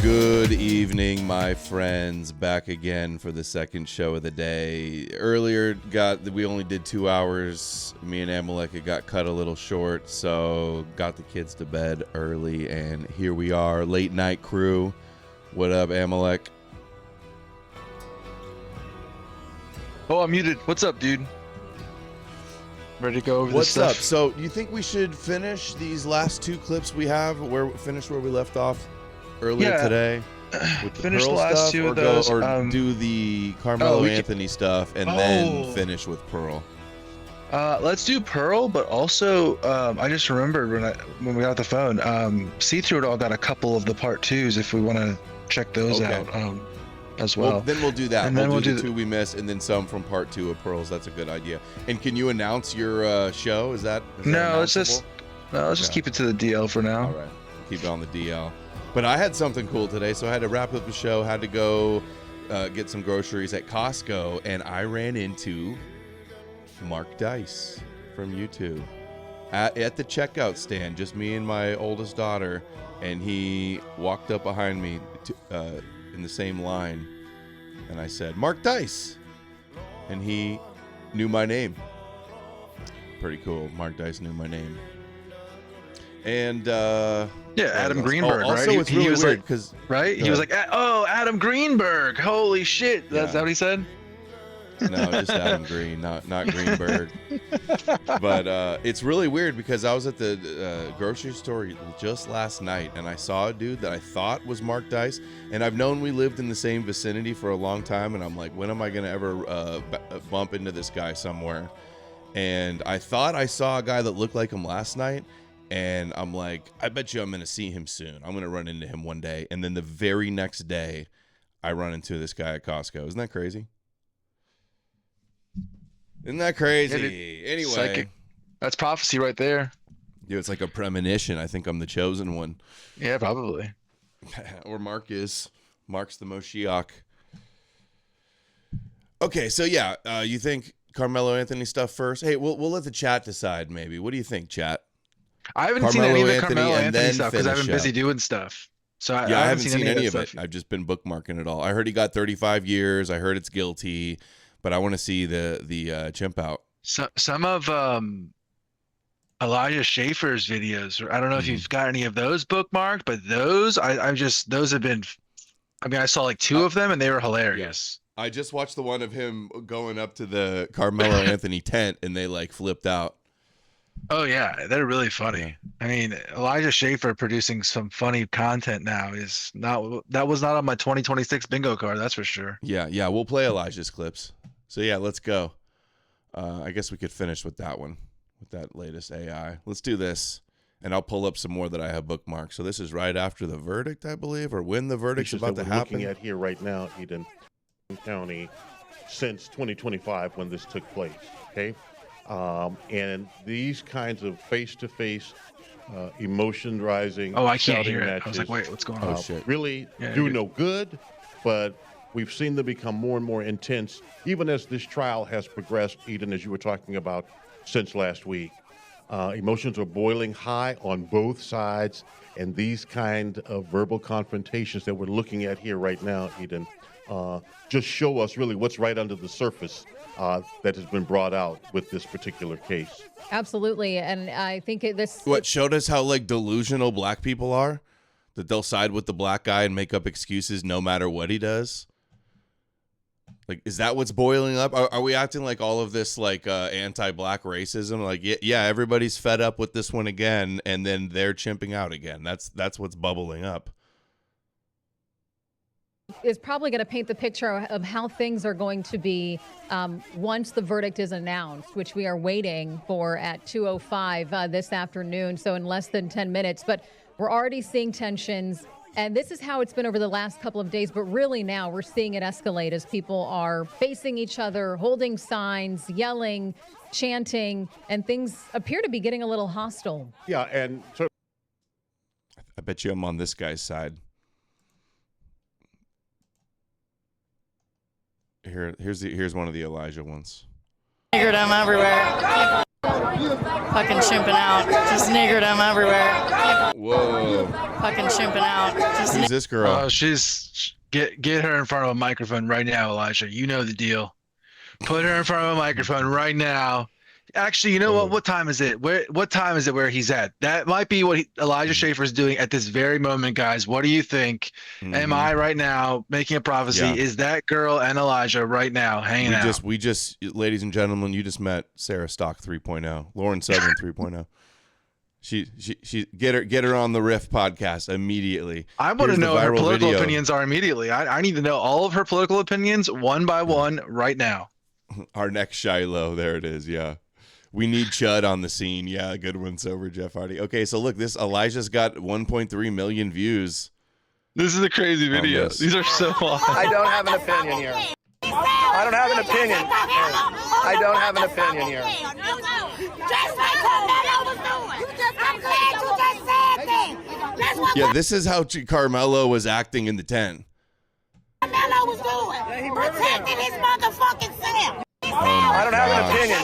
Good evening, my friends. Back again for the second show of the day. Earlier, we only did 2 hours. Me and Amalek, it got cut a little short, so got the kids to bed early, and here we are, late night crew. What up, Amalek? Oh, I'm muted. What's up, dude? Ready to go over What's this stuff? up? So, do you think we should finish these last two clips we have? Finish where we left off earlier today? With the finish Pearl the last stuff, two or of those. do the Karmello Anthony stuff and then Oh. finish with Pearl. Let's do Pearl, but also I just remembered when we got the phone. See Through It All got a couple of the part twos if we want to check those out as well. Then we'll do that. And then we'll do the two we missed, and then some from part two of Pearls. That's a good idea. And can you announce your show? Is that let's just keep it to the DL for now. All right, keep it on the DL. But I had something cool today, so I had to wrap up the show. Had to go get some groceries at Costco, and I ran into Mark Dice from YouTube at the checkout stand, just me and my oldest daughter, and he walked up behind me in the same line, and I said, "Mark Dice," and he knew my name. Pretty cool. Mark Dice knew my name. And Adam Greenberg, right? Also, it's really was weird like, because he was like, "Oh, Adam Greenberg! Holy shit!" That's that what he said? No, just Adam Green, not Greenberg. But it's really weird because I was at the grocery store just last night, and I saw a dude that I thought was Mark Dice, and I've known we lived in the same vicinity for a long time, and I'm like, when am I gonna ever bump into this guy somewhere? And I thought I saw a guy that looked like him last night, and I'm like, I bet you I'm gonna see him soon. I'm gonna run into him one day, and then the very next day, I run into this guy at Costco. Isn't that crazy? Isn't that crazy? Anyway. Psychic. That's prophecy right there. Dude, it's like a premonition. I think I'm the chosen one. Yeah, probably. Or Mark is. Mark's the Moshiach. Okay, so yeah, you think Karmello Anthony stuff first? Hey, we'll let the chat decide maybe. What do you think, chat? I haven't seen any of the Karmello and Anthony then stuff because I've been finish busy up. doing stuff. So I haven't seen any of that it. I've just been bookmarking it all. I heard he got 35 years. I heard it's guilty. But I want to see the chimp out. Some of Elijah Schaefer's videos. I don't know if you've got any of those bookmarked, but those those have been. I mean, I saw like two of them, and they were hilarious. I just watched the one of him going up to the Karmello Anthony tent, and they like flipped out. Oh yeah, they're really funny. Yeah. I mean, Elijah Schaefer producing some funny content now is that was not on my 2026 bingo card. That's for sure. Yeah, we'll play Elijah's clips. So yeah, let's go. I guess we could finish with that one, with that latest AI. Let's do this, and I'll pull up some more that I have bookmarked. So this is right after the verdict, I believe, or when the verdict's about to happen. Looking at here right now, Eden County, since 2025 when this took place. Okay, and these kinds of face-to-face, emotion-rising. Oh, I can't hear it. Matches, I was like, wait, what's going on? Really do no good, but we've seen them become more and more intense, even as this trial has progressed, Eden, as you were talking about, since last week. Emotions are boiling high on both sides, and these kind of verbal confrontations that we're looking at here right now, Eden, just show us really what's right under the surface that has been brought out with this particular case. Absolutely, and I think What showed us how like delusional black people are, that they'll side with the black guy and make up excuses no matter what he does. Like, is that what's boiling up? Are we acting like all of this like anti-black racism? Like, yeah, everybody's fed up with this one again, and then they're chimping out again. That's what's bubbling up. Is probably going to paint the picture of how things are going to be once the verdict is announced, which we are waiting for at 2:05 this afternoon, so in less than 10 minutes. But we're already seeing tensions. And this is how it's been over the last couple of days, but really now we're seeing it escalate as people are facing each other, holding signs, yelling, chanting, and things appear to be getting a little hostile. Yeah, and so I bet you I'm on this guy's side. Here's one of the Elijah ones. Figured I'm everywhere. Fucking chimping out. Just niggered him everywhere. Whoa. Fucking chimping out. Just Who's this girl? Get her in front of a microphone right now, Elijah. You know the deal. Put her in front of a microphone right now. Actually, you know what? What time is it? What time is it where he's at? That might be what Elijah Schaefer is doing at this very moment, guys. What do you think? Am I right now making a prophecy? Yeah. Is that girl and Elijah right now hanging out? We just, ladies and gentlemen, you just met Sarah Stock 3.0, Lauren Southern 3.0. She get her on the Riff podcast immediately. I want to know what her political video. opinions are immediately. I need to know all of her political opinions one by one right now. Our next Shiloh, there it is. Yeah. We need Chud on the scene. Yeah, good one, Sober Jeff Hardy. Okay, so look, this Elijah's got 1.3 million views. This is a crazy video. These are so awesome. I don't have an opinion here. I don't have an opinion. I don't have an opinion here. Just like Karmello was doing. I'm glad you just said that. That's what Yeah, this is how Karmello was acting in the 10. Karmello was doing. Protecting his motherfucking self. I don't have an opinion.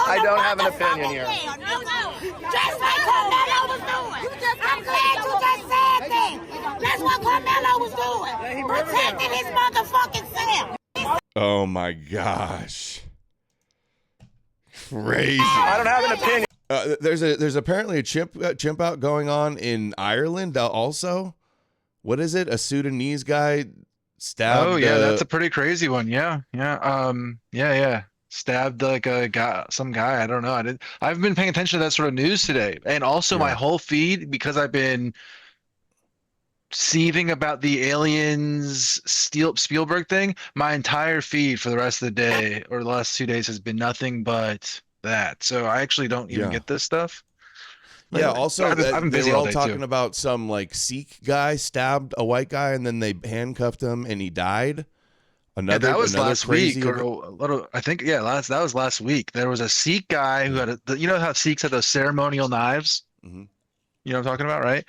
I don't have an opinion here. Just like Karmello was doing. I'm glad you just said that. That's what Karmello was doing. Protecting his motherfucking self. Oh my gosh. Crazy. I don't have an opinion. There's apparently a chimp out going on in Ireland also. What is it? A Sudanese guy stabbed. Oh yeah, that's a pretty crazy one. Yeah. Stabbed like a guy, some guy. I don't know. I've been paying attention to that sort of news today, and also my whole feed, because I've been seething about the aliens Spielberg thing. My entire feed for the rest of the day or the last 2 days has been nothing but that. So I actually don't even get this stuff. Yeah. Also, I've been they busy were all all day, talking too. about some like Sikh guy stabbed a white guy and then they handcuffed him and he died. That was last week, crazy or a little. I think that was last week. There was a Sikh guy who had you know how Sikhs have those ceremonial knives. Mm-hmm. You know what I'm talking about, right?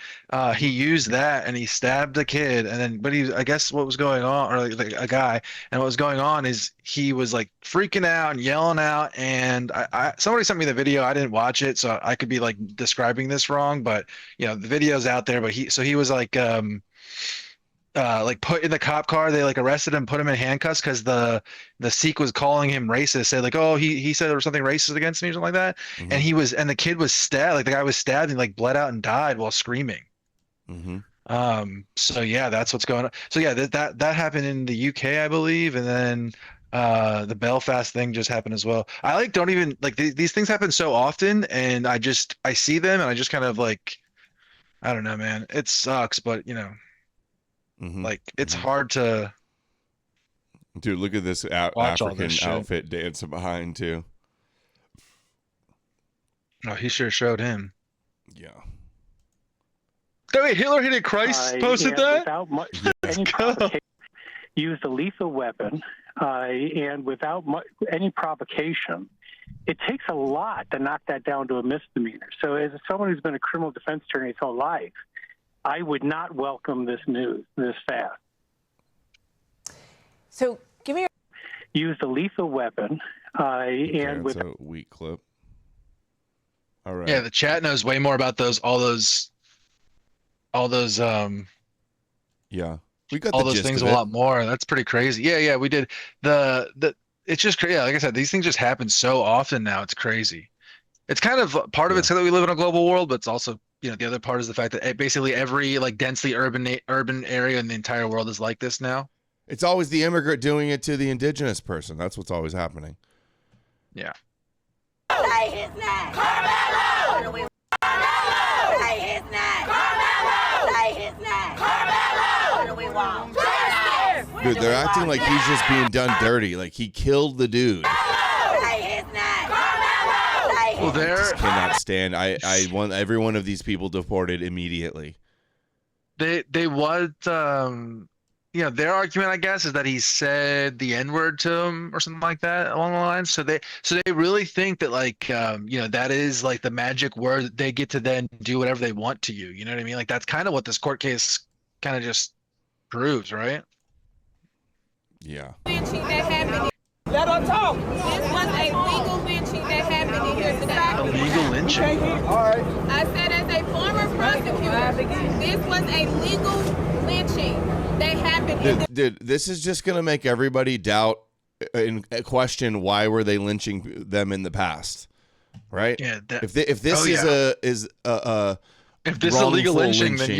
He used that and he stabbed a kid, and then I guess what was going on, or like a guy, and what was going on is he was like freaking out and yelling out, and somebody sent me the video. I didn't watch it, so I could be like describing this wrong, but the video's out there. But he was like put in the cop car. They like arrested him, put him in handcuffs because the Sikh was calling him racist, said like, oh, he said there was something racist against me or something like that. Mm-hmm. And the kid was stabbed, like the guy was stabbed and like bled out and died while screaming. Mm-hmm. So yeah, that's what's going on. So yeah, that happened in the UK, I believe, and then the Belfast thing just happened as well. I like don't even like these things happen so often, and I see them and I just kind of like, I don't know, man, it sucks, but Mm-hmm. like it's hard to. Dude, look at this African outfit dancing behind too. Oh, he sure showed him. Yeah. Oh, wait, Hitler hated Christ posted that? Without any provocation, used a lethal weapon, and without any provocation. It takes a lot to knock that down to a misdemeanor. So as someone who's been a criminal defense attorney his whole life, I would not welcome this news this fast. So give me your... Used a lethal weapon, and with a weak clip. All right. Yeah, the chat knows way more about all those Yeah, we got all the those gist things of a it. lot more. That's pretty crazy. Yeah, we did it's just crazy. Yeah, like I said, these things just happen so often now. It's crazy. It's kind of part of it's that we live in a global world, but it's also the other part is the fact that basically every like densely urban area in the entire world is like this now. It's always the immigrant doing it to the indigenous person. That's what's always happening. Yeah. Say his name. Karmello. Karmello. Say his name. Karmello. Say his name. Karmello. What do we want? Justice. Dude, they're acting like he's just being done dirty. Like he killed the dude. Say his name. Karmello. Say his Well, I just cannot stand. I want every one of these people deported immediately. They want their argument, I guess, is that he said the N-word to him or something like that along the lines. So they really think that like that is like the magic word that they get to then do whatever they want to you. You know what I mean? Like that's kind of what this court case kind of just proves, right? Yeah. Lynching that happened. Let her talk. This was a legal lynching that happened in here today. Illegal lynching. I said as a former prosecutor, this was a legal lynching that happened in Dude, this is just gonna make everybody doubt and question why were they lynching them in the past, right? Yeah. If this is a if this is illegal wrongful lynching, then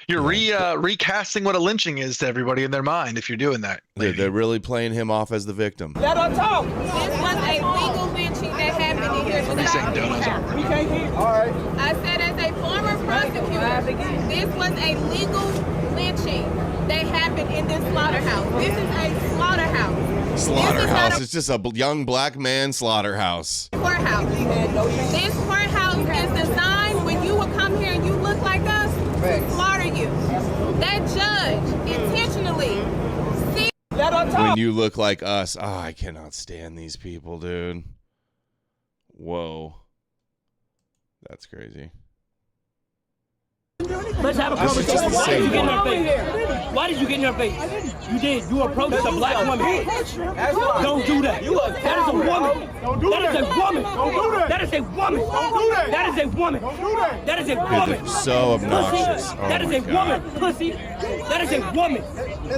you're recasting what a lynching is to everybody in their mind if you're doing that. they're really playing him off as the victim. Let her talk. This was a legal lynching that happened in here today. Saying donuts aren't working. I said as a former prosecutor, this was a legal lynching that happened in this slaughterhouse. This is a slaughterhouse. Slaughterhouse. It's just a young black man slaughterhouse. Courthouse. This courthouse is designed when you would come here and you look like us to slaughter you. That judge intentionally. When you look like us, I cannot stand these people, dude. Whoa. That's crazy. Let's have a conversation. Why did you get in her face? Why did you get in her face? You did. You approached a black woman. Don't do that. That is a woman. That is a woman. That is a woman. That is a woman. That is a woman. Dude, so obnoxious. Oh that is a woman, pussy. That is a woman.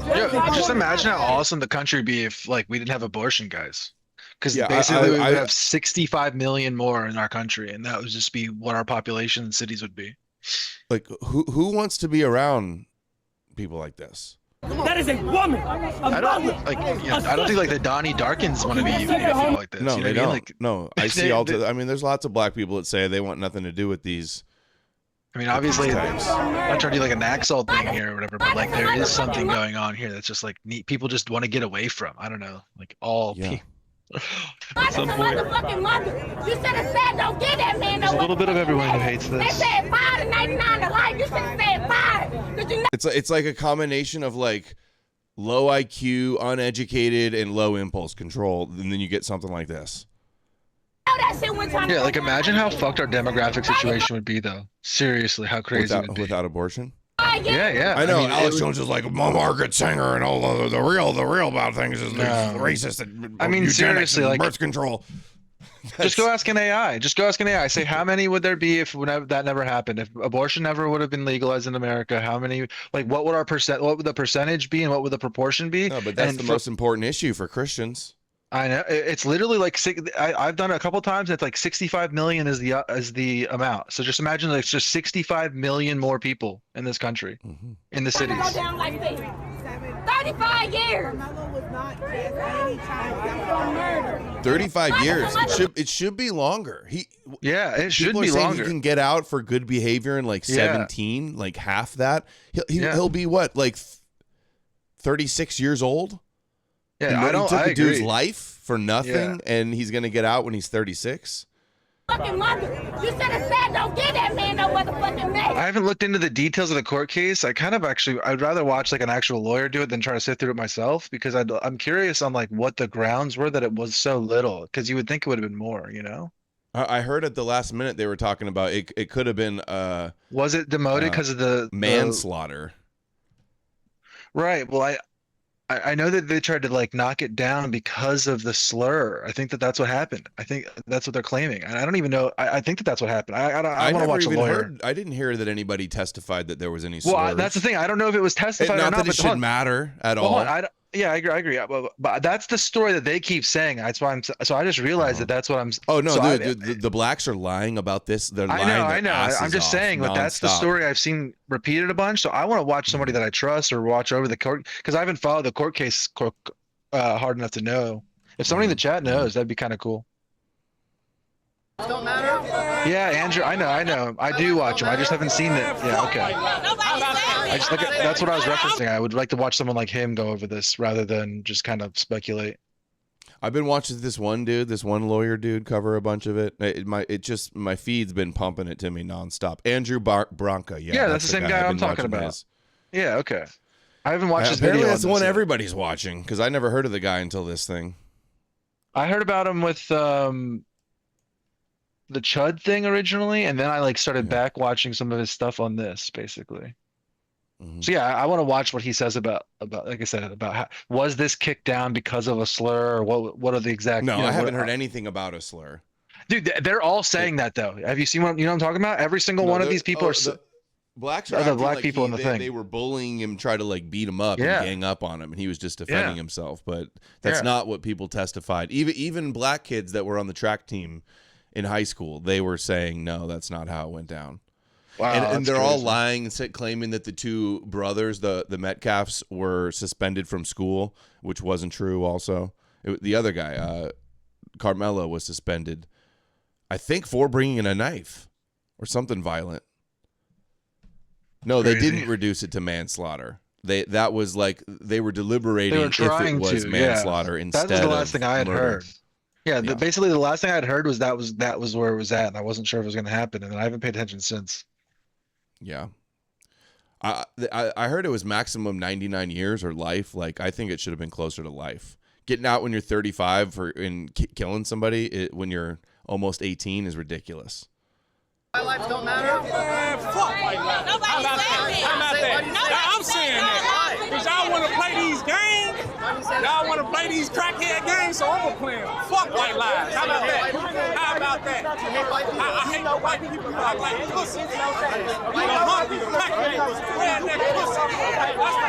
Yeah, just imagine how awesome the country would be if like we didn't have abortion, guys. Because Yeah, basically we would have 65 million more in our country, and that would just be what our population in cities would be. Like, who wants to be around people like this? That is a woman. I don't think like the Donnie Darkins want to be people like this. No, you know they what I mean? don't. Like, No, I see I mean, there's lots of black people that say they want nothing to do with these. I mean, obviously, I'm types. not trying to do like an Axel thing here or whatever, but like there is something going on here that's just like neat. People just want to get away from. I don't know, like all people. At some point. You should have said don't get that man. There's a little bit of everyone who hates They this. said 5 to 99 to life. You should have said 5. Did you know It's like a combination of like low IQ, uneducated, and low impulse control, and then you get something like this. that shit one time? Yeah, like imagine how fucked our demographic situation would be, though. Seriously, how crazy it would be. Without abortion. Yeah. I know. mean, Alex Jones is like Margaret Sanger and all the real bad things is racist and I mean, seriously, and like birth control. Just go ask an AI. Just go ask an AI. Say how many would there be if that never happened? If abortion never would have been legalized in America, how many? Like, what would what would the percentage be, and what would the proportion be? No, but that's the most important issue for Christians. I know it's literally like I've done it a couple times. It's like 65 million is the amount. So just imagine like it's just 65 million more people in this country, in the cities. Go down like this. 35 years. 35 years. It should be longer. It should people be are saying longer. He can get out for good behavior in like 17, like half that. He'll be what, like 36 years old? Yeah, He took the dude's agree. life for nothing, and he's gonna get out when he's 36. Fucking mother. You should have said don't get that man no motherfucking name. I haven't looked into the details of the court case. I'd rather watch like an actual lawyer do it than try to sift through it myself, because I'm curious on like what the grounds were that it was so little, because you would think it would have been more, you know? I heard at the last minute they were talking about it. It could have been was it demoted because of the manslaughter? Right. Well, I know that they tried to like knock it down because of the slur. I think that's what happened. I think that's what they're claiming. And I don't even know. I think that's what happened. I want to watch a lawyer. I didn't hear that anybody testified that there was any slurs. Well, that's the thing. I don't know if it was testified or not. Not that it should matter at all. Yeah, I agree. But that's the story that they keep saying. That's why so I just realized that's what I'm. Oh no, so the blacks are lying about this. They're lying. I know. I'm just saying, but that's the story I've seen repeated a bunch. So I want to watch somebody that I trust or watch over the court, because I haven't followed the court case hard enough to know. If somebody in the chat knows, that'd be kind of cool. Don't matter. Yeah, Andrew, I know. I do watch them. I just haven't seen it. Yeah, okay. That's what I was referencing. I would like to watch someone like him go over this rather than just kind of speculate. I've been watching this one lawyer dude cover a bunch of it. My feed's been pumping it to me nonstop. Andrew Branca. Yeah, that's the same guy I'm talking about. Yeah, okay. I haven't watched his apparently video. That's the one everybody's watching, because I never heard of the guy until this thing. I heard about him with the Chud thing originally, and then I like started back watching some of his stuff on this, basically. So yeah, I want to watch what he says about like I said, about how, was this kicked down because of a slur, or what are the exact? No, you know, I haven't heard anything about a slur. Dude, they're all saying that though. Have you seen what I'm talking about? Every single one of these people are. Blacks are the black people in the thing. They were bullying him, try to like beat him up and gang up on him, and he was just defending himself. But that's not what people testified. Even black kids that were on the track team in high school, they were saying no, that's not how it went down. Wow, and they're all lying and claiming that the two brothers, the Metcalfs, were suspended from school, which wasn't true. Also, the other guy, Karmello, was suspended, I think, for bringing in a knife or something violent. No, they didn't reduce it to manslaughter. That was like they were deliberating if it was manslaughter instead. That was the last thing I had heard. Yeah, basically the last thing I had heard was that was where it was at, and I wasn't sure if it was going to happen, and I haven't paid attention since. Yeah, I heard it was maximum 99 years or life. Like I think it should have been closer to life. Getting out when you're 35 for killing somebody when you're almost 18 is ridiculous. My life don't matter. Fuck white lives. How about that? I'm saying that. Because y'all want to play these games. Y'all want to play these crackhead games, so I'm going to play them. Fuck white lives. How about that? How about that? I hate white people. I like pussy.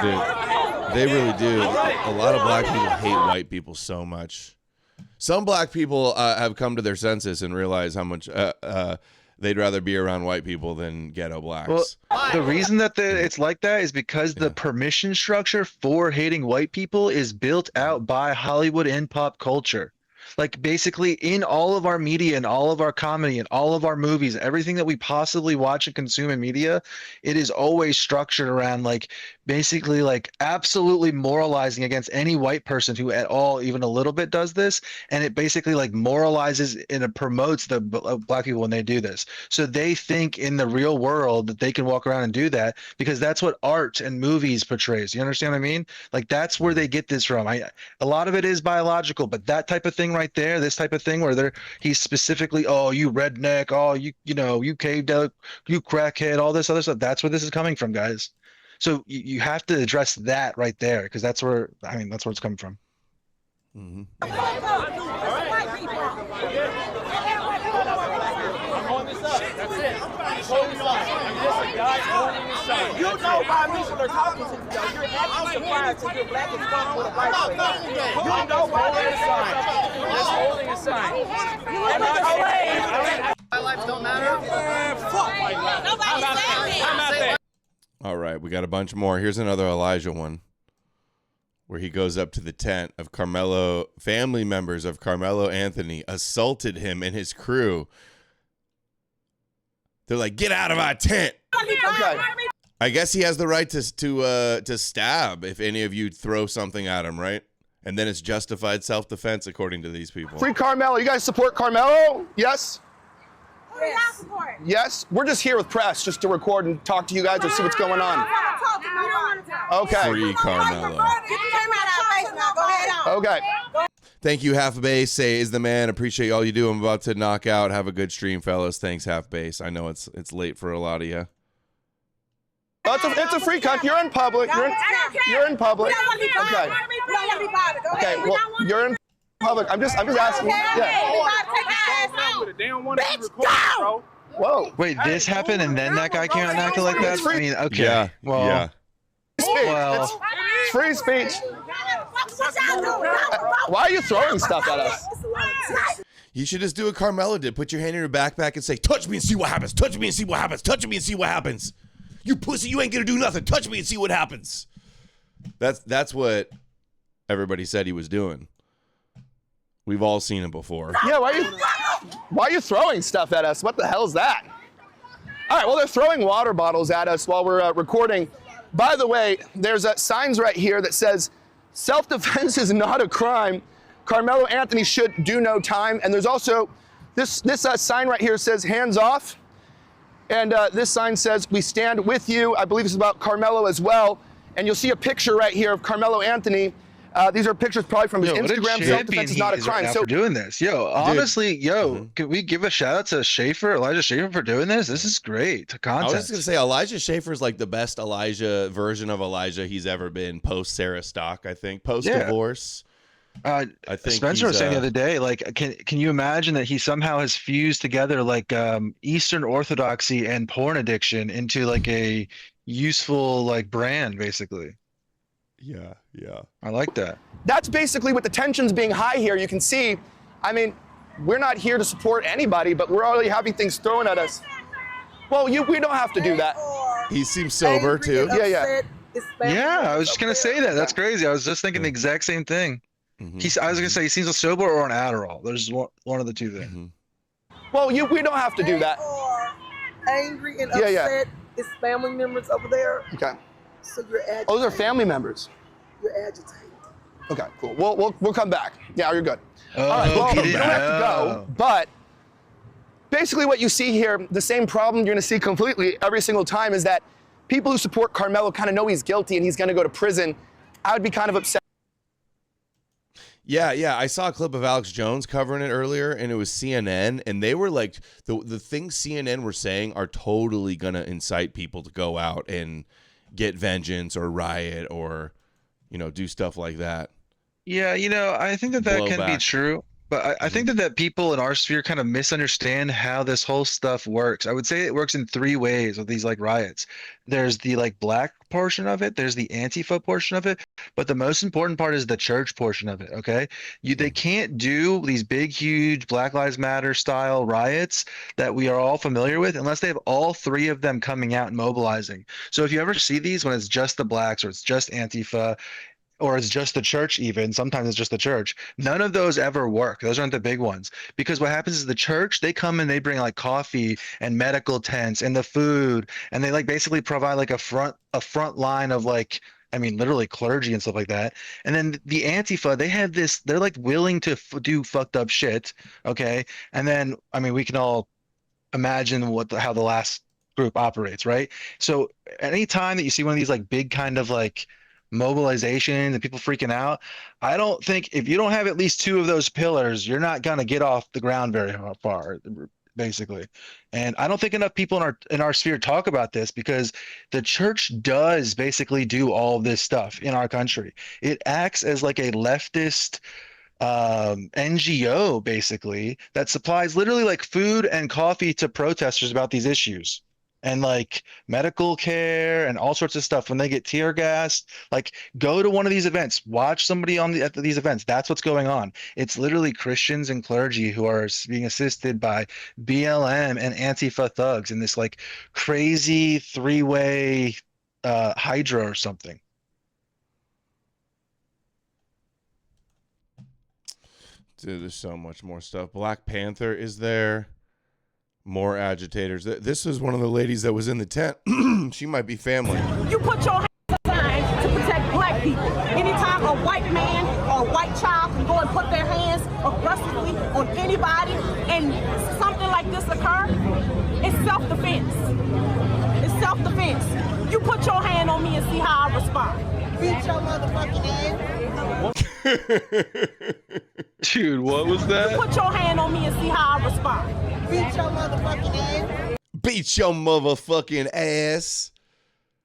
Dude, they really do. A lot of black people hate white people so much. Some black people have come to their senses and realize how much they'd rather be around white people than ghetto blacks. Well, the reason that it's like that is because the permission structure for hating white people is built out by Hollywood and pop culture. Like basically in all of our media and all of our comedy and all of our movies, everything that we possibly watch and consume in media, it is always structured around like basically like absolutely moralizing against any white person who at all even a little bit does this, and it basically like moralizes and it promotes the black people when they do this. So they think in the real world that they can walk around and do that because that's what art and movies portrays. You understand what I mean? Like that's where they get this from. A lot of it is biological, but that type of thing right there, this type of thing where he's specifically, oh, you redneck, oh, you caved out, you crackhead, all this other stuff. That's where this is coming from, guys. So you have to address that right there because that's where it's coming from. Mm-hmm. You know why people are talking to you. You're acting surprised because you're black and fun with a white person. You know why they're holding a sign. My life don't matter. Fuck white lives. How about that? All right, we got a bunch more. Here's another Elijah one where he goes up to the tent of Karmello. Family members of Karmello Anthony assaulted him and his crew. They're like, get out of our tent. Okay. I guess he has the right to stab if any of you throw something at him, right? And then it's justified self-defense according to these people. Free Karmello. You guys support Karmello? Yes? Yes. Yes? We're just here with press just to record and talk to you guys and see what's going on. Okay. Free Karmello. Okay. Thank you, Half Base. Say is the man. Appreciate all you do. I'm about to knock out. Have a good stream, fellas. Thanks, Half Base. I know it's late for a lot of you. Oh, it's a free country. You're in public. You're in public. Okay. Okay. Well, you're in public. I'm just asking. Yeah. Bitch, go! Whoa. Wait, this happened and then that guy came out and acted like that? I mean, okay. Yeah. Well, yeah. Well, it's free speech. Why are you throwing stuff at us? You should just do what Karmello did. Put your hand in your backpack and say, touch me and see what happens. Touch me and see what happens. Touch me and see what happens. You pussy, you ain't gonna do nothing. Touch me and see what happens. That's what everybody said he was doing. We've all seen it before. Yeah, why are you throwing stuff at us? What the hell is that? All right, well, they're throwing water bottles at us while we're recording. By the way, there's signs right here that says, self-defense is not a crime. Karmello Anthony should do no time. And there's also this sign right here says, hands off. And this sign says, we stand with you. I believe this is about Karmello as well. And you'll see a picture right here of Karmello Anthony These are pictures probably from his Yo, what a Instagram. champion Self-defense is not a he crime. right now So for doing this. Yo, honestly, can we give a shout out to Schaefer, Elijah Schaefer, for doing this? This is great content. I was just gonna say Elijah Schaefer is like the best Elijah version of Elijah he's ever been post Sarah Stock. I think post divorce. I think Spencer was saying the other day, like, can you imagine that he somehow has fused together like Eastern Orthodoxy and porn addiction into like a useful like brand, basically. Yeah. I like that. that's basically with the tensions being high here. You can see, I mean, we're not here to support anybody, but we're already having things thrown at us. Well, we don't have to do that. He seems sober too. Yeah. Yeah, I was just gonna say that. That's crazy. I was just thinking the exact same thing. I was gonna say he seems sober or on Adderall. There's one of the two things. Well, we don't have to do that. Angry and upset. It's family members over there. Okay. So you're agitated. Oh, those are family members. You're agitated. Okay, cool. We'll come back. Yeah, you're good. Oh, all right. Well, he you don't have to go, but basically what you see here, the same problem you're gonna see completely every single time is that people who support Karmello kind of know he's guilty and he's gonna go to prison. I would be kind of upset. Yeah. I saw a clip of Alex Jones covering it earlier, and it was CNN, and they were like, the things CNN were saying are totally gonna incite people to go out and get vengeance or riot or, do stuff like that. Yeah, I think that can be true. But I think that people in our sphere kind of misunderstand how this whole stuff works. I would say it works in three ways with these like riots. There's the like black portion of it. There's the Antifa portion of it. But the most important part is the church portion of it. Okay. They can't do these big, huge Black Lives Matter style riots that we are all familiar with unless they have all three of them coming out and mobilizing. So if you ever see these when it's just the blacks or it's just Antifa, or it's just the church even, sometimes it's just the church. None of those ever work. Those aren't the big ones. Because what happens is the church, they come and they bring like coffee and medical tents and the food, and they like basically provide like a front line of like, I mean, literally clergy and stuff like that. And then the Antifa, they have this, they're like willing to do fucked up shit, okay? And then, I mean, we can all imagine how the last group operates, right? So anytime that you see one of these like big kind of like mobilization and people freaking out, I don't think if you don't have at least two of those pillars, you're not gonna get off the ground very far, basically. And I don't think enough people in our sphere talk about this because the church does basically do all of this stuff in our country. It acts as like a leftist NGO basically that supplies literally like food and coffee to protesters about these issues. And like medical care and all sorts of stuff when they get tear gassed. Like, go to one of these events, watch somebody at these events. That's what's going on. It's literally Christians and clergy who are being assisted by BLM and Antifa thugs in this like crazy three-way hydra or something. Dude, there's so much more stuff. Black Panther is there. More agitators. This is one of the ladies that was in the tent. She might be family. You put your hands aside to protect black people. Anytime a white man or a white child can go and put their hands aggressively on anybody and something like this occur, it's self-defense. It's self-defense. You put your hand on me and see how I respond. Beat your motherfucking ass. Dude, what was that? You put your hand on me and see how I respond. Beat your motherfucking ass. Beat your motherfucking ass.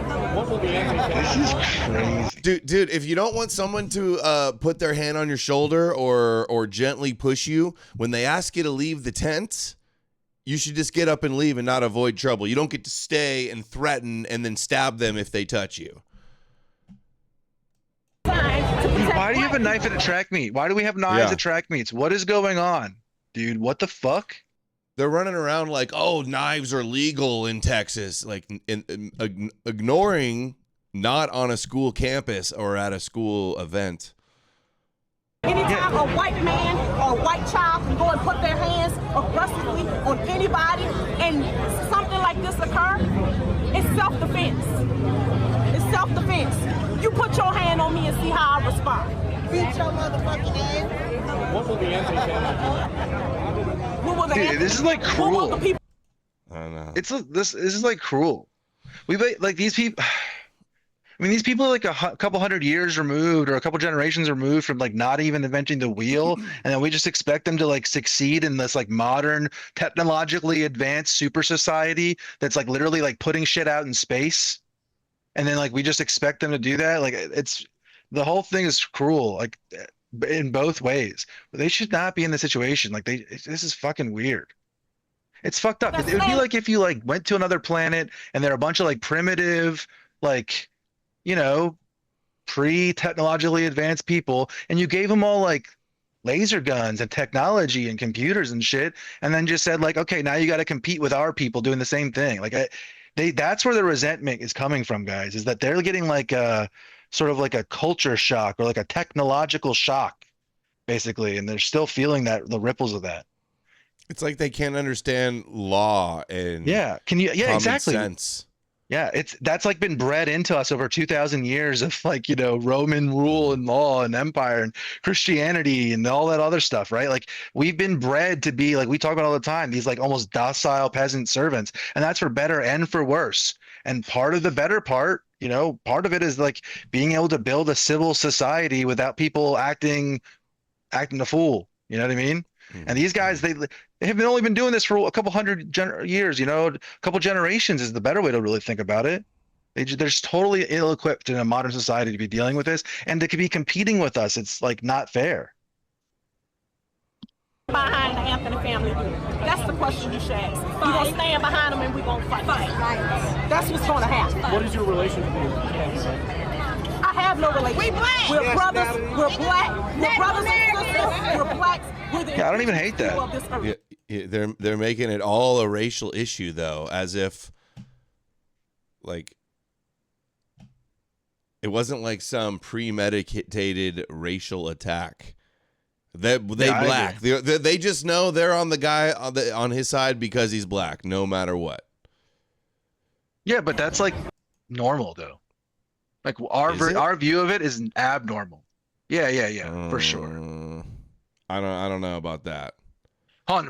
This is crazy. Dude, if you don't want someone to put their hand on your shoulder or gently push you when they ask you to leave the tent, you should just get up and leave and not avoid trouble. You don't get to stay and threaten and then stab them if they touch you. Why do you have a knife at a track meet? Why do we have knives at track meets? What is going on? Dude, what the fuck? They're running around like, oh, knives are legal in Texas, like ignoring not on a school campus or at a school event. Anytime a white man or a white child can go and put their hands aggressively on anybody and something like this occur, it's self-defense. It's self-defense. You put your hand on me and see how I respond. Beat your motherfucking ass. What will the answer Dude, this is like cruel. I know. This is like cruel. We like these people. I mean, these people are like a couple hundred years removed or a couple generations removed from like not even inventing the wheel, and then we just expect them to like succeed in this like modern, technologically advanced super society that's like literally like putting shit out in space, and then like we just expect them to do that. Like it's the whole thing is cruel, like in both ways. But they should not be in the situation. Like this is fucking weird. It's fucked up. It would be like if you like went to another planet and there are a bunch of like primitive, like, you know, pre-technologically advanced people, and you gave them all like laser guns and technology and computers and shit, and then just said like, okay, now you got to compete with our people doing the same thing. Like that's where the resentment is coming from, guys, is that they're getting like a sort of like a culture shock or like a technological shock, basically, and they're still feeling that the ripples of that. It's like they can't understand law and common exactly. sense. Yeah, that's like been bred into us over 2,000 years of like, you know, Roman rule and law and empire and Christianity and all that other stuff, right? Like we've been bred to be like we talk about all the time, these like almost docile peasant servants, and that's for better and for worse. And part of the better part, you know, part of it is like being able to build a civil society without people acting a fool. You know what I mean? And these guys, they have only been doing this for a couple hundred years, you know, a couple generations is the better way to really think about it. They're just totally ill-equipped in a modern society to be dealing with this and to be competing with us. It's like not fair. Behind the Anthony family, that's the question you should ask. We're going to stand behind them and we're going to fight. That's what's going to happen. What is your relationship with I have no relationship. We black. We're brothers. We're black. We're brothers and sisters. We're blacks. Yeah, I don't even hate that. Yeah, they're making it all a racial issue though, as if like it wasn't like some premeditated racial attack. They black. They just know they're on the guy on his side because he's black, no matter what. Yeah, but that's like normal though. Like our view of it is abnormal. Yeah, for sure. I don't know about that.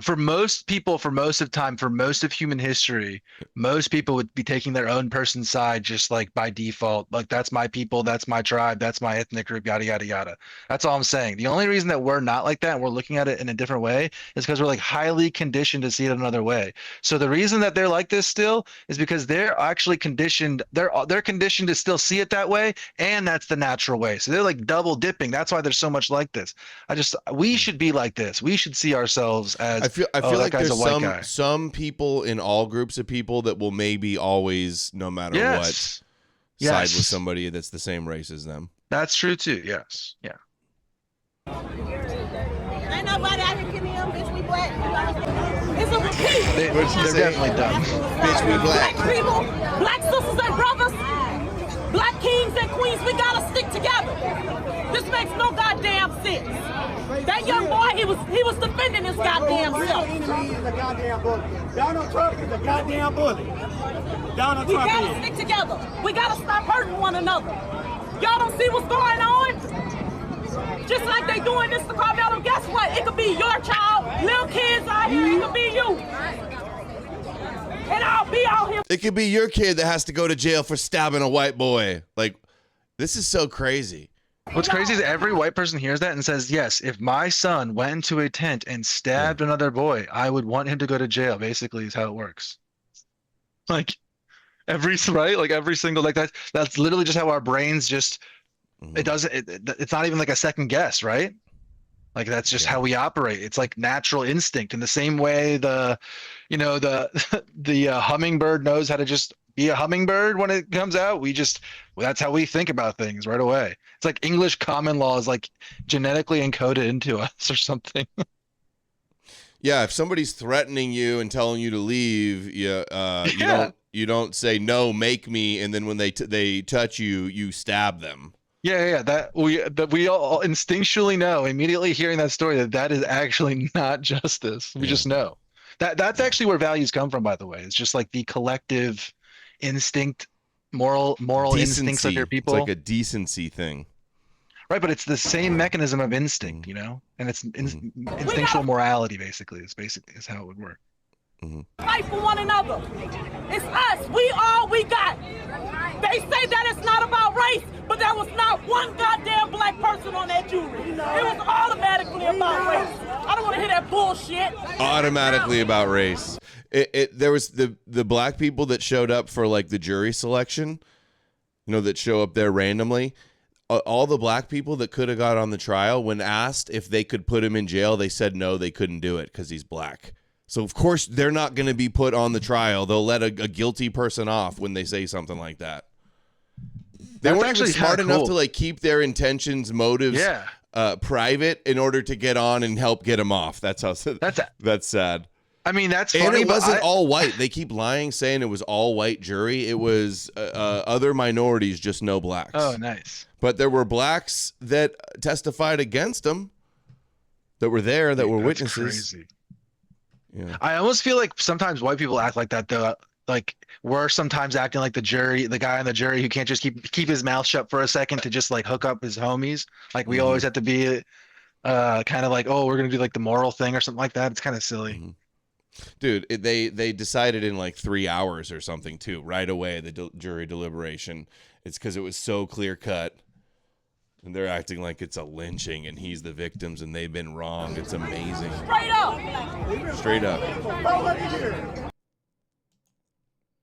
For most people, for most of time, for most of human history, most people would be taking their own person's side just like by default. Like that's my people, that's my tribe, that's my ethnic group, yada, yada, yada. That's all I'm saying. The only reason that we're not like that and we're looking at it in a different way is because we're like highly conditioned to see it another way. So the reason that they're like this still is because they're actually conditioned. They're conditioned to still see it that way, and that's the natural way. So they're like double dipping. That's why there's so much like this. We should be like this. We should see ourselves as I feel like there's some people in all groups of people that will maybe always, no matter what, side with somebody that's the same race as them. That's true too. Yes. Yeah. Ain't nobody out here killing them, bitch. We black. It's a repeat. They're definitely dumb. Bitch, we black. Black people, black sisters and brothers, black kings and queens. We gotta stick together. This makes no goddamn sense. That young boy, he was defending his goddamn self. Donald Trump is a goddamn bully. Donald Trump We gotta stick together. We gotta stop hurting one another. Y'all don't see what's going on? Just like they doing this to Karmello, guess what? It could be your child, little kids out here, it could be you. And I'll be out here. It could be your kid that has to go to jail for stabbing a white boy. Like, this is so crazy. What's crazy is every white person hears that and says, yes, if my son went into a tent and stabbed another boy, I would want him to go to jail, basically is how it works. Like every single, like that's literally just how our brains just, it's not even like a second guess, right? Like that's just how we operate. It's like natural instinct in the same way the hummingbird knows how to just be a hummingbird when it comes out. That's how we think about things right away. It's like English common law is like genetically encoded into us or something. Yeah, if somebody's threatening you and telling you to leave, you don't say no, make me, and then when they touch you, you stab them. Yeah, that we all instinctually know immediately hearing that story that is actually not justice. We just know that's actually where values come from. By the way, it's just like the collective instinct, moral instincts of your people. It's like a decency thing. Right, but it's the same mechanism of instinct, and it's instinctual morality. Basically, is how it would work. Fight for one another. It's us. We all we got. They say that it's not about person on that jury. It was automatically about race. I don't want to hear that bullshit. Automatically about race. There was the black people that showed up for like the jury selection, that show up there randomly. All the black people that could have got on the trial, when asked if they could put him in jail, they said no, they couldn't do it because he's black. So, of course, they're not going to be put on the trial. They'll let a guilty person off when they say something like that. They weren't actually smart enough to like keep their intentions, motives private in order to get on and help get him off. That's sad. I mean, that's funny. And it wasn't all white. They keep lying, saying it was all white jury. It was other minorities, just no blacks. Oh, nice. But there were blacks that testified against him, that were there, that were witnesses. Crazy. Yeah. I almost feel like sometimes white people act like that, though. Like we're sometimes acting like the guy on the jury who can't just keep his mouth shut for a second to just like hook up his homies. Like we always have to be kind of like, oh, we're gonna do like the moral thing or something like that. It's kind of silly. Mm-hmm. Dude, they decided in like 3 hours or something too, right away, the jury deliberation. It's because it was so clear cut. And they're acting like it's a lynching and he's the victims and they've been wrong. It's amazing. Straight up. Straight up.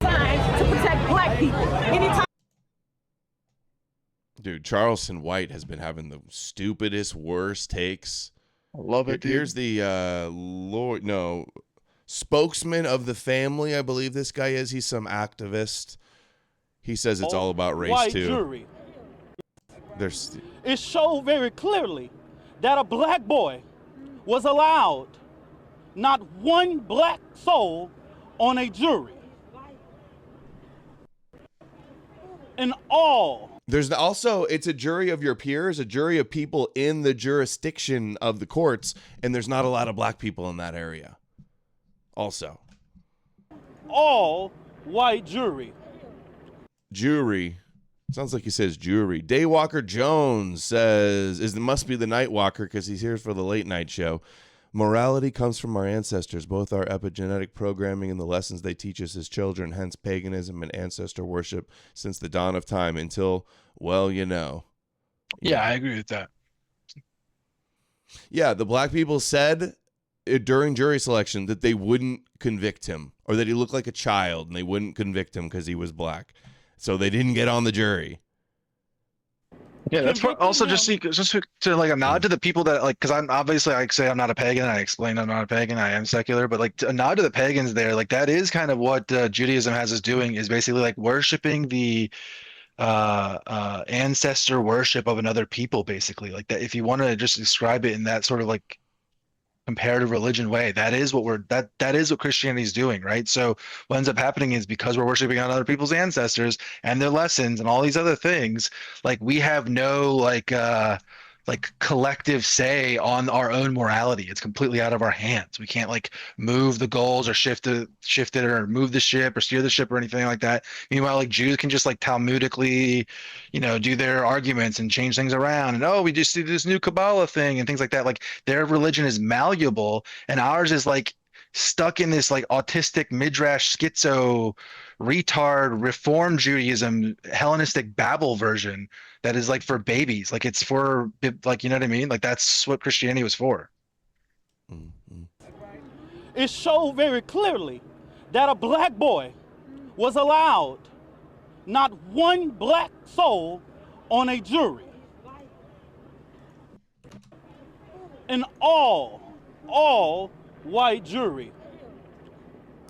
To protect black people. Anytime. Dude, Charleston White has been having the stupidest, worst takes. I love it, dude. Here's the spokesman of the family, I believe this guy is. He's some activist. He says it's all about race white too. Jury. It showed very clearly that a black boy was allowed, not one black soul on a jury. And all. There's also, it's a jury of your peers, a jury of people in the jurisdiction of the courts, and there's not a lot of black people in that area. Also. All white jury. Jury. Sounds like he says jury. Daywalker Jones says, it must be the night walker because he's here for the late night show. Morality comes from our ancestors, both our epigenetic programming and the lessons they teach us as children, hence paganism and ancestor worship since the dawn of time until, well, Yeah, I agree with that. Yeah, the black people said during jury selection that they wouldn't convict him or that he looked like a child and they wouldn't convict him because he was black. So they didn't get on the jury. Yeah, that's also just to like a nod to the people that like, because I'm obviously I say I'm not a pagan. I explain I'm not a pagan. I am secular, but like a nod to the pagans there, like that is kind of what Judaism has us doing is basically like worshiping the ancestor worship of another people, basically like that. If you want to just describe it in that sort of like comparative religion way, that is what that is what Christianity is doing, right? So what ends up happening is because we're worshiping on other people's ancestors and their lessons and all these other things, like we have no like collective say on our own morality. It's completely out of our hands. We can't like move the goals or shift it or move the ship or steer the ship or anything like that. Meanwhile, like Jews can just like Talmudically, do their arguments and change things around. And we just do this new Kabbalah thing and things like that. Like their religion is malleable and ours is like stuck in this like autistic midrash schizo retard reform Judaism Hellenistic Babel version that is like for babies, like it's for like, you know what I mean? Like that's what Christianity was for. Mm-hmm. It showed very clearly that a black boy was allowed, not one black soul on a jury. An all white jury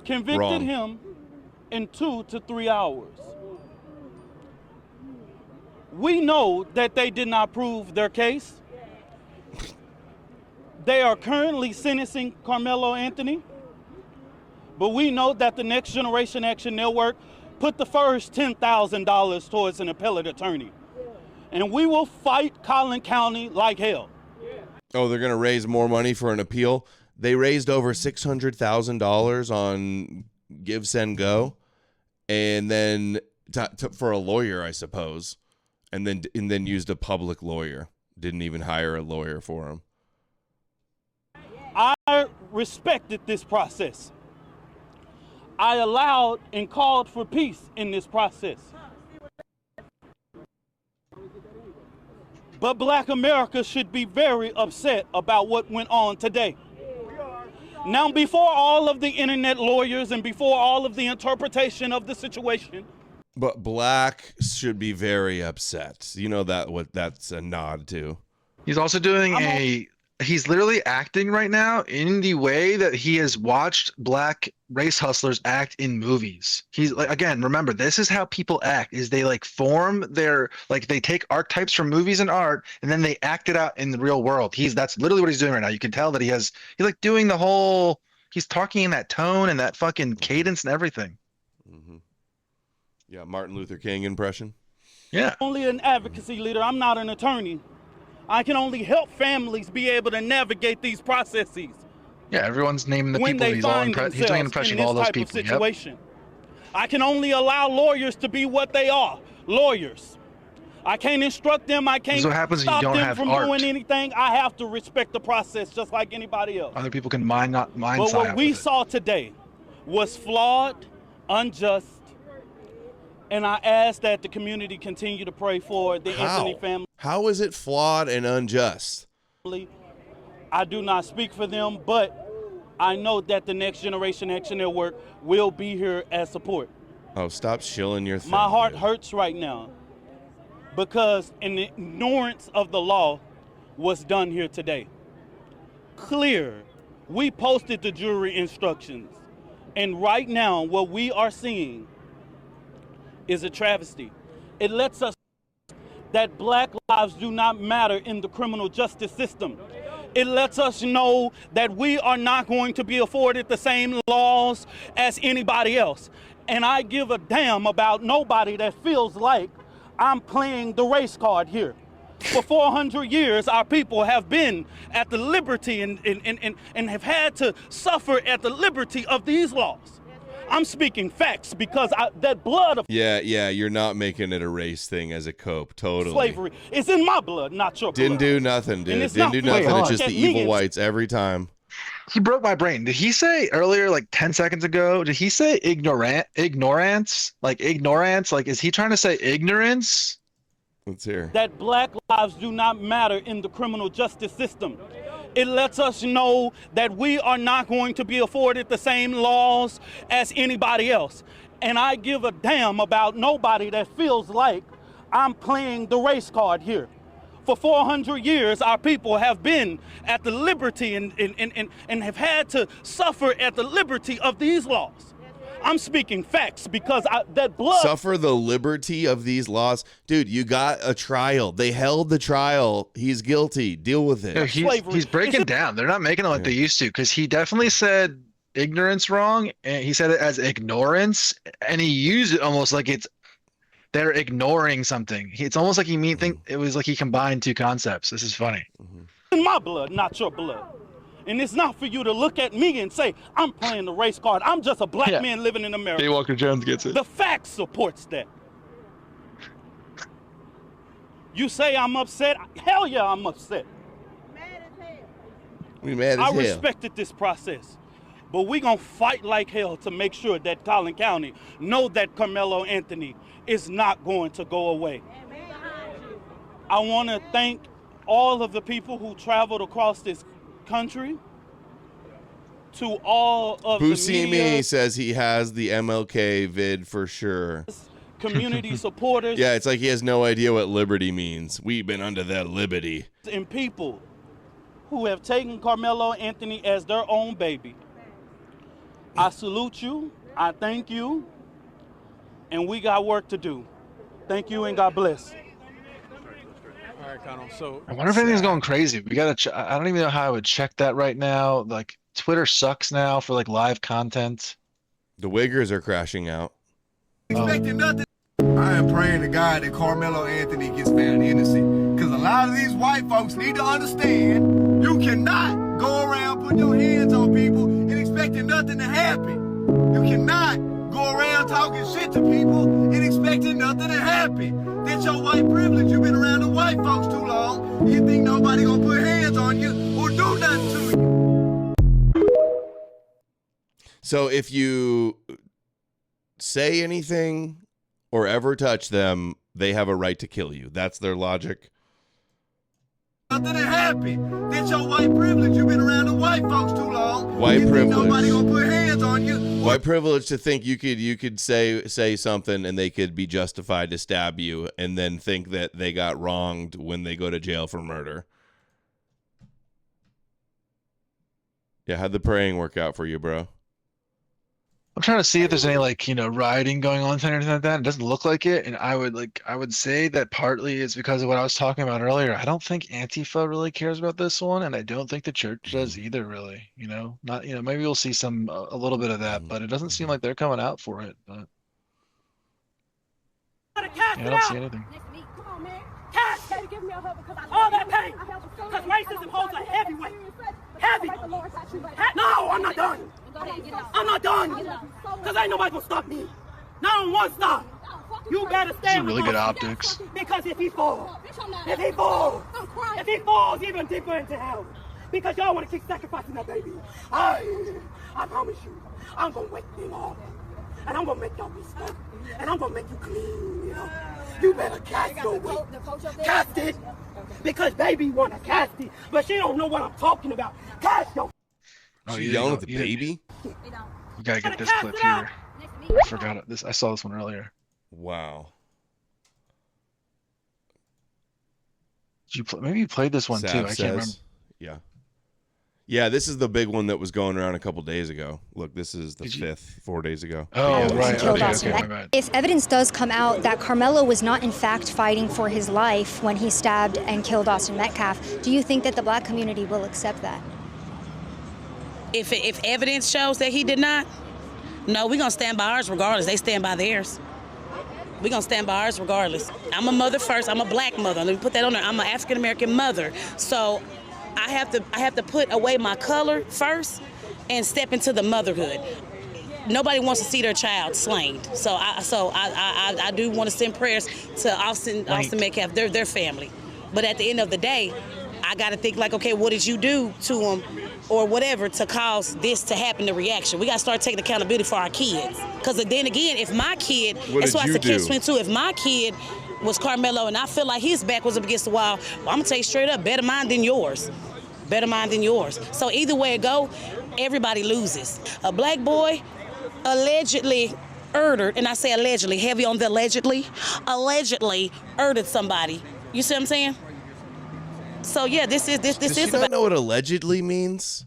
convicted him in 2 to 3 hours. We know that they did not prove their case. They are currently sentencing Karmello Anthony, but we know that the Next Generation Action Network put the first $10,000 towards an appellate attorney. And we will fight Collin County like hell. Oh, they're going to raise more money for an appeal? They raised over $600,000 on Give, Send, Go, and then for a lawyer, I suppose, and then used a public lawyer. Didn't even hire a lawyer for him. I respected this process. I allowed and called for peace in this process. But Black America should be very upset about what went on today. Now, before all of the internet lawyers and before all of the interpretation of the situation. But Black should be very upset. You know what that's a nod to. He's also doing he's literally acting right now in the way that he has watched Black race hustlers act in movies. He's like, again, remember, this is how people act, is they like form their, like they take archetypes from movies and art and then they act it out in the real world. That's literally what he's doing right now. You can tell that he's like doing the whole, he's talking in that tone and that fucking cadence and everything. Mm-hmm. Yeah, Martin Luther King impression. Yeah. Only an advocacy leader. I'm not an attorney. I can only help families be able to navigate these processes. Yeah, everyone's naming the when people. They He's find he's doing an impression of all those people. Situation. Yep. I can only allow lawyers to be what they are, lawyers. I can't instruct them. I can't stop them from doing anything. I have to respect the process just like anybody else. Other people can mind. But what we saw today was flawed, unjust, and I ask that the community continue to pray for the Anthony family. How is it flawed and unjust? I do not speak for them, but I know that the Next Generation Action Network will be here as support. Oh, stop shilling your thing. My heart hurts right now because an ignorance of the law was done here today. Clear. We posted the jury instructions, and right now what we are seeing is a travesty. It lets us know that Black lives do not matter in the criminal justice system. It lets us know that we are not going to be afforded the same laws as anybody else. And I give a damn about nobody that feels like I'm playing the race card here. For 400 years, our people have been at the liberty and have had to suffer at the liberty of these laws. I'm speaking facts because that blood of you're not making it a race thing as a cope. Totally. Slavery is in my blood, not your blood. Didn't do nothing, dude. Didn't do nothing. It's just the evil whites every time. He broke my brain. Did he say earlier, like 10 seconds ago, did he say ignorance? Like ignorance? Like, is he trying to say ignorance? Let's hear. That Black lives do not matter in the criminal justice system. It lets us know that we are not going to be afforded the same laws as anybody else. And I give a damn about nobody that feels like I'm playing the race card here. For 400 years, our people have been at the liberty and have had to suffer at the liberty of these laws. I'm speaking facts because that blood... Suffer the liberty of these laws? Dude, you got a trial. They held the trial. He's guilty. Deal with it. No, he's breaking down. They're not making it like they used to, because he definitely said ignorance wrong, and he said it as ignorance, and he used it almost like they're ignoring something. It's almost like it was like he combined two concepts. This is funny. In my blood, not your blood. And it's not for you to look at me and say, I'm playing the race card. I'm just a black man living in America. J. Walker Jones gets it. The fact supports that. You say I'm upset? Hell yeah, I'm upset. We mad as hell. I respected this process. But we gonna fight like hell to make sure that Collin County know that Karmello Anthony is not going to go away. I wanna thank all of the people who traveled across this country, to all of the media. Says he has the MLK vid for sure. Community supporters. Yeah, it's like he has no idea what liberty means. We've been under that liberty. And people who have taken Karmello Anthony as their own baby. I salute you. I thank you. And we got work to do. Thank you and God bless. All right, Connell. So I wonder if anything's going crazy. We gotta. I don't even know how I would check that right now. Like Twitter sucks now for like live content. The Wiggers are crashing out. Expecting nothing. I am praying to God that Karmello Anthony gets found innocent, because a lot of these white folks need to understand you cannot go around putting your hands on people and expecting nothing to happen. You cannot go around talking shit to people and expecting nothing to happen. That's your white privilege. You've been around the white folks too long. You think nobody gonna put hands on you or do nothing to you. So if you say anything or ever touch them, they have a right to kill you. That's their logic. nothing to happen. That's your white privilege. You've been around the white folks too long. White privilege. Nobody gonna put hands on you. White privilege to think you could say something and they could be justified to stab you, and then think that they got wronged when they go to jail for murder. Yeah, how'd the praying work out for you, bro? I'm trying to see if there's any rioting going on or anything like that. It doesn't look like it, and I would say that partly is because of what I was talking about earlier. I don't think Antifa really cares about this one, and I don't think the church does either. Really, not maybe we'll see a little bit of that, but it doesn't seem like they're coming out for it. But yeah, I don't see anything. Cash, can you give me a hug because all that pain, because racism holds a heavy weight. Heavy. No, I'm not done. I'm not done. Because ain't nobody gonna stop me. Not on one stop. You better stand. Really good optics. Because if he falls even deeper into hell, because y'all want to keep sacrificing that baby, I promise you, I'm gonna wake them all up, and I'm gonna make y'all be smart, and I'm gonna make you clean. You better cast your weight. Cast it. Because baby wanna cast it, but she don't know what I'm talking about. Cast your. Oh, you yelling at the baby? You gotta get this clip here. I forgot this. I saw this one earlier. Wow. Maybe you played this one too. I can't remember. Yeah. Yeah, this is the big one that was going around a couple days ago. Look, this is the 5th, 4 days ago. Oh, right. Okay. If evidence does come out that Karmello was not in fact fighting for his life when he stabbed and killed Austin Metcalf, do you think that the black community will accept that? If evidence shows that he did not, no, we're going to stand by ours regardless. They stand by theirs. We're going to stand by ours regardless. I'm a mother first. I'm a black mother. Let me put that on there. I'm an African-American mother. So I have to put away my color first and step into the motherhood. Nobody wants to see their child slain. So I do want to send prayers to Austin Metcalf, their family. But at the end of the day, I got to think like, okay, what did you do to him or whatever to cause this to happen, the reaction? We got to start taking accountability for our kids. Because then again, if my kid, that's why it's a catch-22 too, if my kid was Karmello and I feel like his back was up against the wall, well, I'm going to tell you straight up, better mine than yours. Better mine than yours. So either way it go, everybody loses. A black boy allegedly murdered, and I say allegedly, heavy on the allegedly murdered somebody. You see what I'm saying? So yeah, this is Does she not know what allegedly means?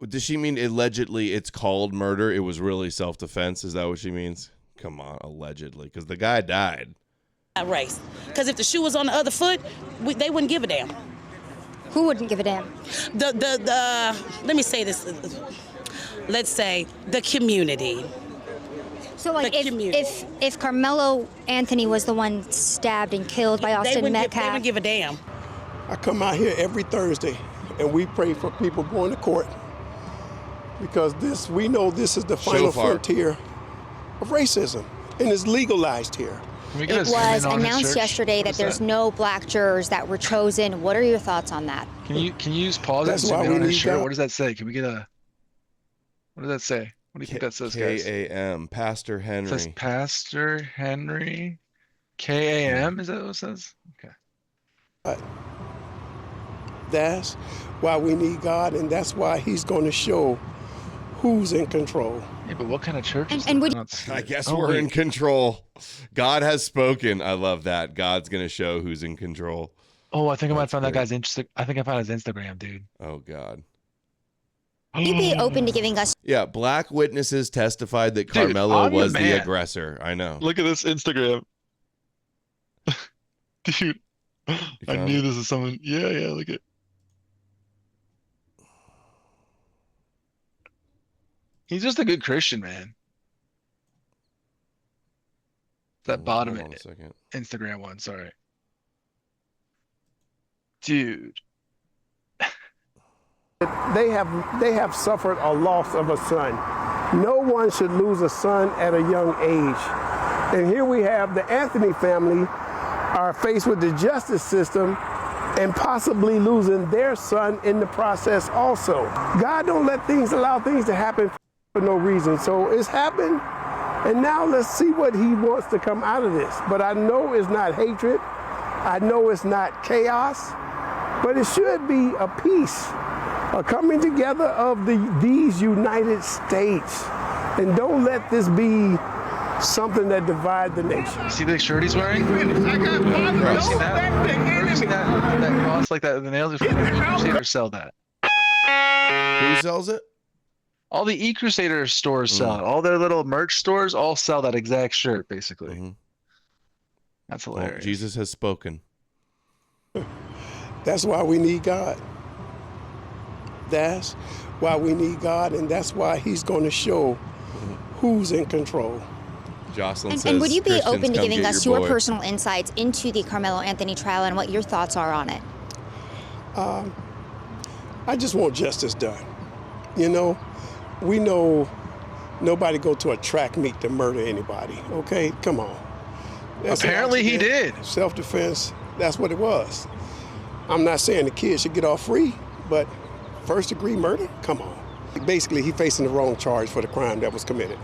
Does she mean allegedly it's called murder? It was really self-defense. Is that what she means? Come on, allegedly, because the guy died. Race. Because if the shoe was on the other foot, they wouldn't give a damn. Who wouldn't give a damn? Let me say this. Let's say the community. So like if Karmello Anthony was the one stabbed and killed by Austin Metcalf, they wouldn't give a damn. I come out here every Thursday and we pray for people going to court because we know this is the final frontier of racism and it's legalized here. It was announced yesterday that there's no black jurors that were chosen. What are your thoughts on that? Can you use pause and zoom in on his shirt? What does that say? Can we get a? What does that say? What do you think that says, guys? K-A-M, Pastor Henry. It says Pastor Henry. K-A-M, is that what it says? Okay. That's why we need God, and that's why he's going to show who's in control. Yeah, but what kind of church is that? I guess we're in control. God has spoken. I love that. God's going to show who's in control. Oh, I think I might find that guy's interesting. I think I found his Instagram, dude. Oh, God. You'd be open to giving us. Yeah, black witnesses testified that Karmello was the aggressor. I know. Look at this Instagram. Dude, I knew this is someone. Yeah, look at. He's just a good Christian, man. That bottom Instagram one, sorry. Dude. They have suffered a loss of a son. No one should lose a son at a young age. And here we have the Anthony family are faced with the justice system and possibly losing their son in the process also. God don't allow things to happen for no reason. So it's happened, and now let's see what he wants to come out of this. But I know it's not hatred. I know it's not chaos, but it should be a peace, a coming together of these United States. And don't let this be something that divides the nation. See the shirt he's wearing? Have you seen that cross like that? The nails Crusaders sell that. Who sells it? All the E-Crusader stores sell it. All their little merch stores all sell that exact shirt, basically. That's hilarious. Well, Jesus has spoken. That's why we need God. That's why we need God, and that's why he's going to show who's in control. Jocelyn says, and would you be Christians, open to come giving get us your your boy. personal insights into the Karmello Anthony trial and what your thoughts are on it? I just want justice done. You know, we know nobody go to a track meet to murder anybody, okay? Come on. Apparently he did. Self-defense, that's what it was. I'm not saying the kid should get off free, but first-degree murder? Come on. Basically, he's facing the wrong charge for the crime that was committed.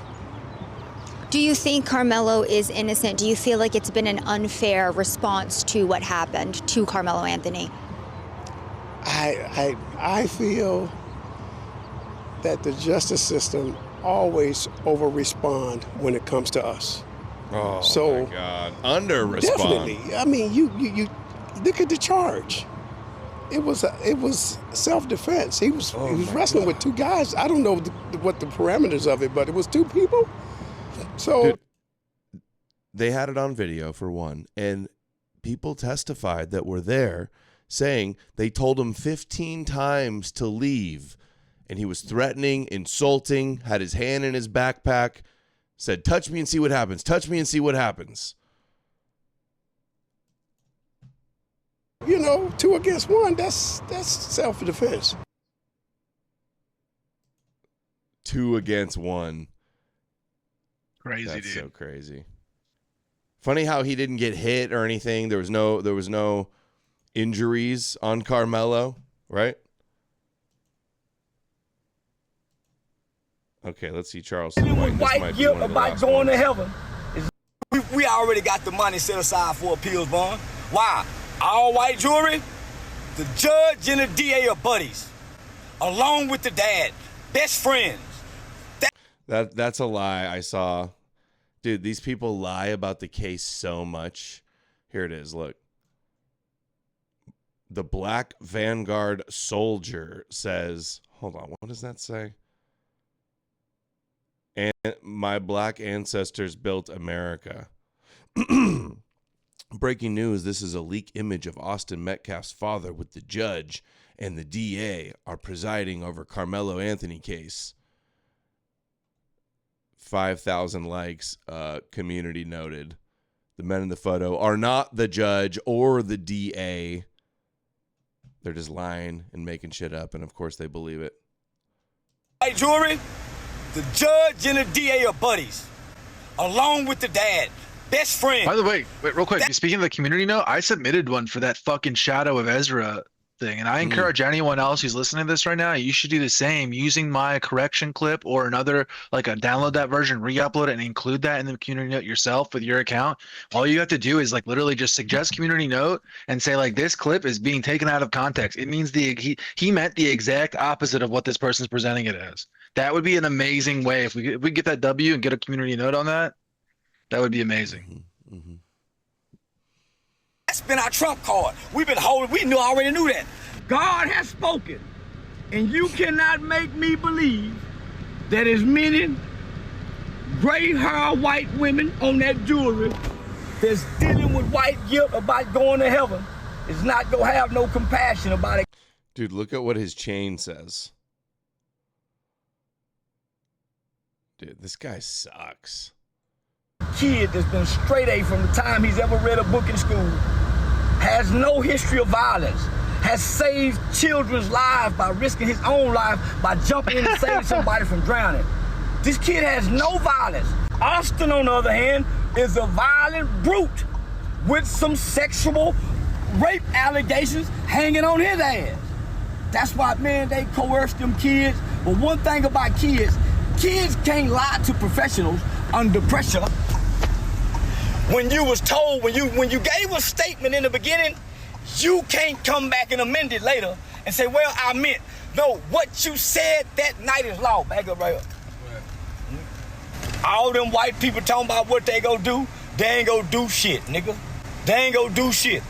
Do you think Karmello is innocent? Do you feel like it's been an unfair response to what happened to Karmello Anthony? I feel that the justice system always over-respond when it comes to us. Oh, so, my God. Under-respond. Definitely. I mean, you look at the charge. It was self-defense. He was wrestling with two guys. I don't know what the parameters of it, but it was two people. So dude, they had it on video for one, and people testified that were there saying they told him 15 times to leave, and he was threatening, insulting, had his hand in his backpack, said, "Touch me and see what happens. Touch me and see what happens." You know, 2 against 1, that's self-defense. 2 against 1. Crazy, That's dude. so crazy. Funny how he didn't get hit or anything. There was no injuries on Karmello, right? Okay, let's see Charles. White guilt about going to heaven. We already got the money set aside for appeals bond. Why? All white jury, the judge and the DA are buddies, along with the dad, best friends. That's a lie. I saw, dude. These people lie about the case so much. Here it is. Look, the Black Vanguard soldier says, "Hold on, what does that say?" And my black ancestors built America. Breaking news, this is a leak image of Austin Metcalf's father with the judge and the DA are presiding over Karmello Anthony case. 5,000 likes, community noted. The men in the photo are not the judge or the DA. They're just lying and making shit up, and of course they believe it. White jury, the judge and the DA are buddies, along with the dad. Best friend. By the way, wait, real quick. Speaking of the community note, I submitted one for that fucking Shadow of Ezra thing, and I encourage anyone else who's listening to this right now, you should do the same using my correction clip or another, download that version, re-upload it, and include that in the community note yourself with your account. All you have to do is literally just suggest community note and say this clip is being taken out of context. It means he meant the exact opposite of what this person's presenting it as. That would be an amazing way if we get that W and get a community note on that. That would be amazing. That's been our trump card. We've been holding. We already knew that. God has spoken, and you cannot make me believe that as many gray-haired white women on that jewelry that's dealing with white guilt about going to heaven is not gonna have no compassion about it. Dude, look at what his chain says. Dude, this guy sucks. Kid that's been straight A from the time he's ever read a book in school, has no history of violence, has saved children's lives by risking his own life by jumping in and saving somebody from drowning. This kid has no violence. Austin, on the other hand, is a violent brute with some sexual rape allegations hanging on his ass. That's why, man, they coerce them kids. But one thing about kids can't lie to professionals under pressure. When you was told, when you gave a statement in the beginning, you can't come back and amend it later and say, well, I meant. No, what you said that night is law. Back up right up. All them white people talking about what they gonna do, they ain't gonna do shit, nigga. They ain't gonna do shit.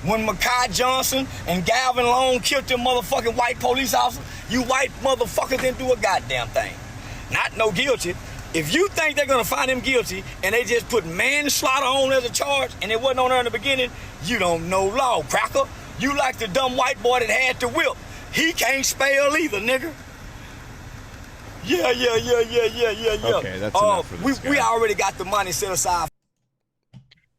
When Makai Johnson and Galvin Long killed them motherfucking white police officers, you white motherfuckers didn't do a goddamn thing. Not no guilty. If you think they're gonna find him guilty and they just put manslaughter on as a charge and it wasn't on there in the beginning, you don't know law, cracker. You like the dumb white boy that had the whip. He can't spell either, nigga. Yeah. Okay, that's enough for this guy. We already got the money set aside.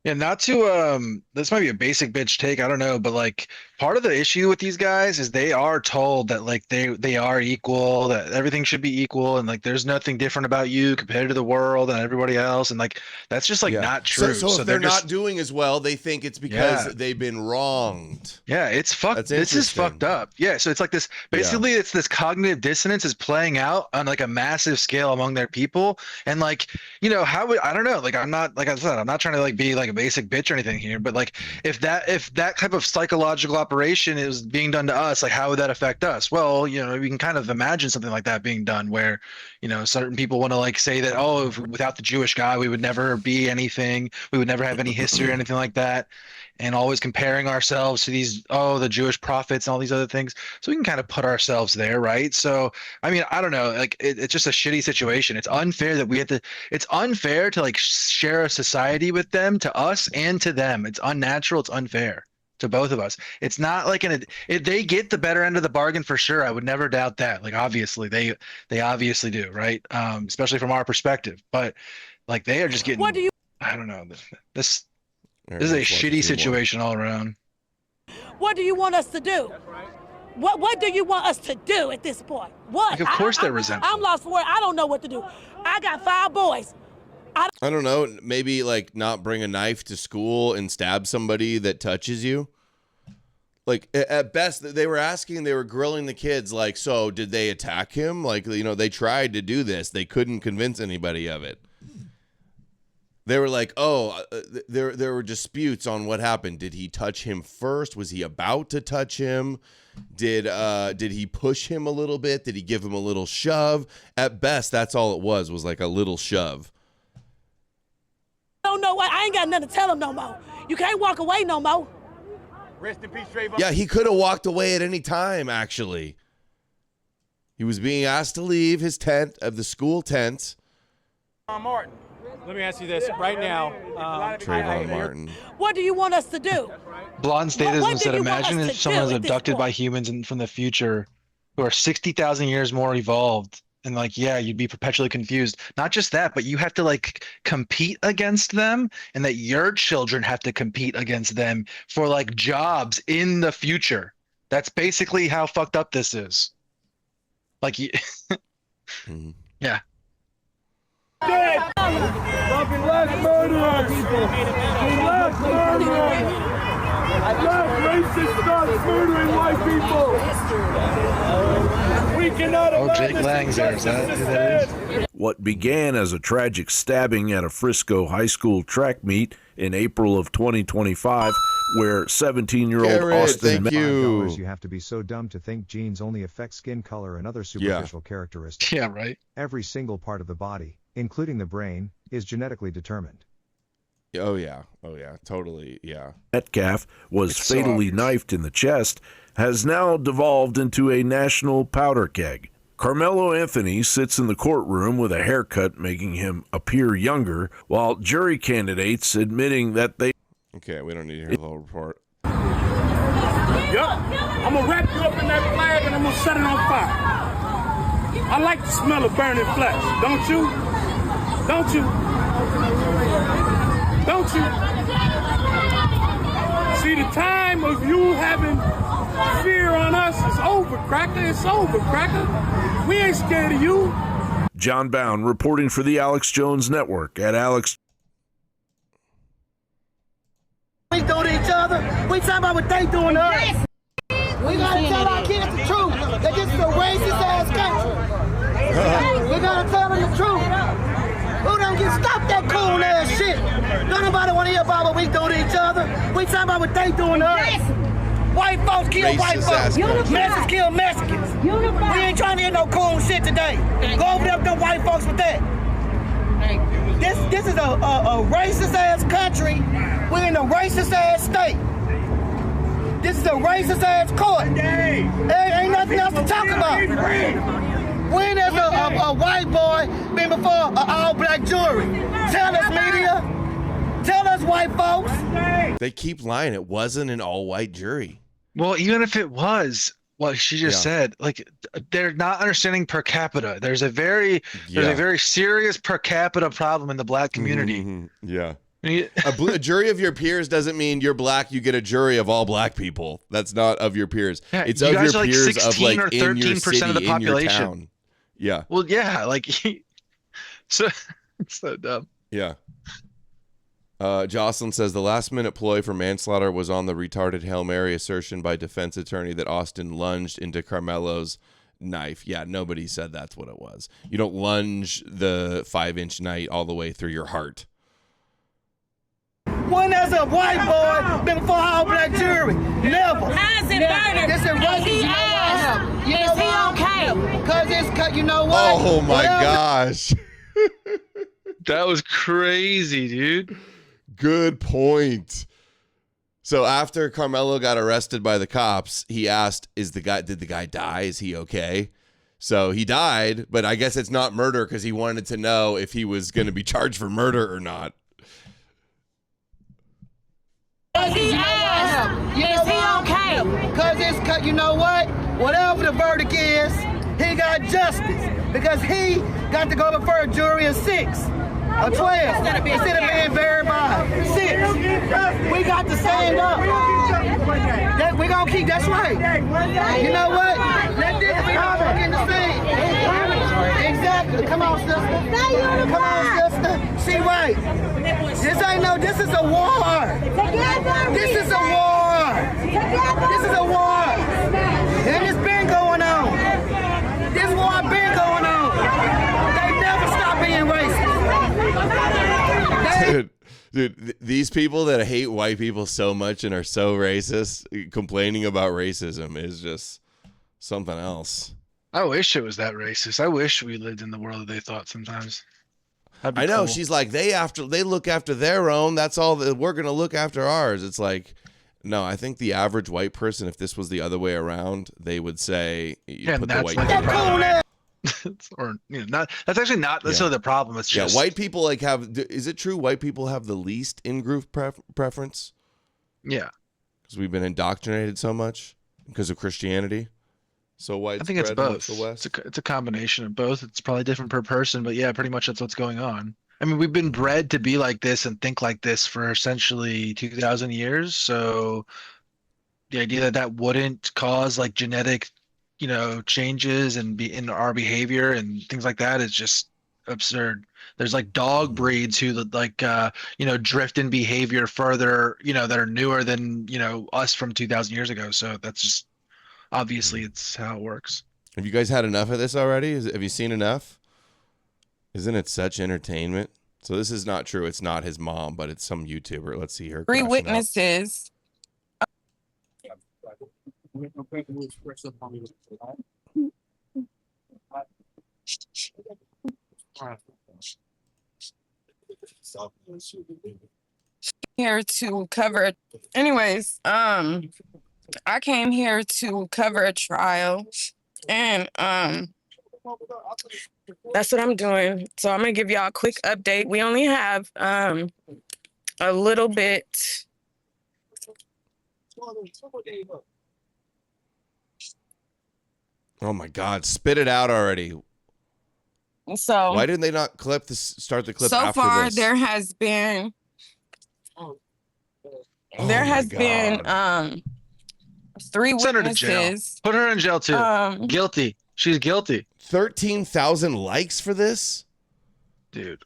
Yeah, not to this might be a basic bitch take, I don't know, but like part of the issue with these guys is they are told that like they are equal, that everything should be equal, and like there's nothing different about you compared to the world and everybody else, and like that's just like not true. So if they're not doing as well, they think it's because they've been wronged. Yeah, it's fucked. This is fucked up. Yeah, so it's like this. Basically, it's this cognitive dissonance is playing out on like a massive scale among their people, and like I don't know. Like I'm not, like I said, I'm not trying to like be like a basic bitch or anything here, but like if that type of psychological operation is being done to us, like how would that affect us? Well, we can kind of imagine something like that being done where certain people want to like say that, oh, without the Jewish guy we would never be anything, we would never have any history or anything like that, and always comparing ourselves to these the Jewish prophets and all these other things. So we can kind of put ourselves there, right? So I mean, I don't know, like it's just a shitty situation. It's unfair that it's unfair to like share a society with them, to us and to them. It's unnatural, it's unfair to both of us. It's not like they get the better end of the bargain for sure. I would never doubt that. Like obviously they obviously do, right? Especially from our perspective. But like they are just getting, I don't know. This is a shitty situation all around. What do you want us to do? What do you want us to do at this point? What? Like, of course they're resentful. I'm lost for it. I don't know what to do. I got 5 boys. I don't know. Maybe like not bring a knife to school and stab somebody that touches you. Like at best, they were grilling the kids. Like, so did they attack him? Like, they tried to do this. They couldn't convince anybody of it. They were like, there were disputes on what happened. Did he touch him first? Was he about to touch him? Did he push him a little bit? Did he give him a little shove? At best, that's all it was like a little shove. I don't know what. I ain't got nothing to tell him no more. You can't walk away no more. Rest in peace, Trayvon. Yeah, he could have walked away at any time, actually. He was being asked to leave his tent, of the school tent. Martin, let me ask you this right now. Trayvon Martin. What do you want us to do? Blonde Statism said, imagine if someone is abducted by humans from the future who are 60,000 years more evolved. And like, yeah, you'd be perpetually confused. Not just that, but you have to like compete against them, and that your children have to compete against them for like jobs in the future. That's basically how fucked up this is. Like, yeah. Dead! Fucking less murderers! Less murderers! Less racists start murdering white people! We cannot Jake Lang's there. Is that who that is? What began as a tragic stabbing at a Frisco high school track meet in April of 2025, where 17-year-old Austin... You have to be so dumb to think genes only affect skin color and other superficial characteristics. Yeah, right. Every single part of the body, including the brain, is genetically determined. Oh yeah, totally, yeah. Metcalf was fatally knifed in the chest, has now devolved into a national powder keg. Karmello Anthony sits in the courtroom with a haircut making him appear younger, while jury candidates admitting that they... Okay, we don't need to hear the whole report. Yup, I'm going to wrap you up in that flag and I'm going to set it on fire. I like the smell of burning flesh, don't you? Don't you? Don't you? See, the time of you having fear on us is over, Cracker. It's over, Cracker. We ain't scared of you. John Bound reporting for the Alex Jones Network at Alex. We do to each other. We talking about what they doing to us. We gotta tell our kids the truth. That this is a racist ass country. We gotta tell them the truth. Who don't get stop that cool ass shit? Don't nobody want to hear about what we do to each other. We talking about what they doing to us. White folks kill white folks. Mexicans kill Mexicans. We ain't trying to hear no cool shit today. Go over there with them white folks with that. This is a racist ass country. We're in a racist ass state. This is a racist ass court. There ain't nothing else to talk about. When has a white boy been before an all black jury? Tell us, media. Tell us, white folks. They keep lying. It wasn't an all white jury. Well, even if it was, like she just said, like they're not understanding per capita. There's a very serious per capita problem in the black community. Yeah. A jury of your peers doesn't mean you're black. You get a jury of all black people. That's not of your peers. Yeah, it's you of guys your are like peers 16 of like or 13% of the population. Yeah. Well, yeah, like so it's so dumb. Yeah. Jocelyn says the last minute ploy for manslaughter was on the retarded Hail Mary assertion by defense attorney that Austin lunged into Karmello's knife. Yeah, nobody said that's what it was. You don't lunge the 5-inch knife all the way through your heart. When has a white boy been before all black jury? Never. How's it murder? This is racist. Is he okay? Because it's, you know what? Oh my gosh. That was crazy, dude. Good point. So after Karmello got arrested by the cops, he asked, did the guy die? Is he okay? So he died, but I guess it's not murder because he wanted to know if he was going to be charged for murder or not. Is he okay? Because it's, you know what? Whatever the verdict is, he got justice. Because he got to go before a jury of 6 or 12 instead of being verified. 6. We got to stand up. We gonna keep. That's right. You know what? Let this be in the scene. Exactly. Come on, sister. Come on, sister. She right. This is a war. This is a war. This is a war. And it's been going on. This war been going on. They never stop being racist. Dude, these people that hate white people so much and are so racist, complaining about racism is just something else. I wish it was that racist. I wish we lived in the world that they thought sometimes. I know. Cool. She's like, they look after their own. That's all that we're going to look after ours. It's like, no, I think the average white person, if this was the other way around, they would say, put the white people. Or not. That's actually not necessarily the problem. It's just white people like have. Is it true white people have the least in-group preference? Yeah, because we've been indoctrinated so much because of Christianity. So white. I think it's both. It's a combination of both. It's probably different per person, but yeah, pretty much that's what's going on. I mean, we've been bred to be like this and think like this for essentially 2,000 years. So the idea that wouldn't cause like genetic changes and be in our behavior and things like that is just absurd. There's like dog breeds who like drift in behavior further, that are newer than us from 2,000 years ago. So that's just obviously it's how it works. Have you guys had enough of this already? Have you seen enough? Isn't it such entertainment? So this is not true. It's not his mom, but it's some YouTuber. Let's see her. 3 witnesses. Here to cover. Anyways, I came here to cover a trial, and that's what I'm doing. So I'm gonna give y'all a quick update. We only have a little bit. Oh my God! Spit it out already. So why didn't they not start the clip so after far this? there has been 3 witnesses. Put her in jail too. Guilty. She's guilty. 13,000 likes for this, dude.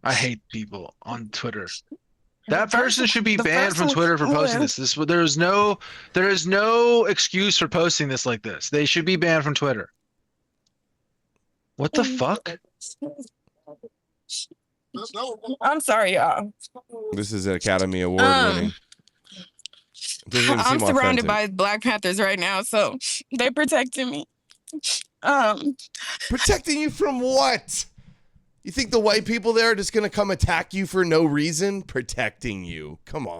I hate people on Twitter. That person should be banned from Twitter for posting this. There is no excuse for posting this like this. They should be banned from Twitter. What the fuck? I'm sorry, y'all. This is an Academy Award winning. Doesn't even I'm seem surrounded authentic. by Black Panthers right now, so they protecting me. Protecting you from what? You think the white people there are just gonna come attack you for no reason? Protecting you. Come on.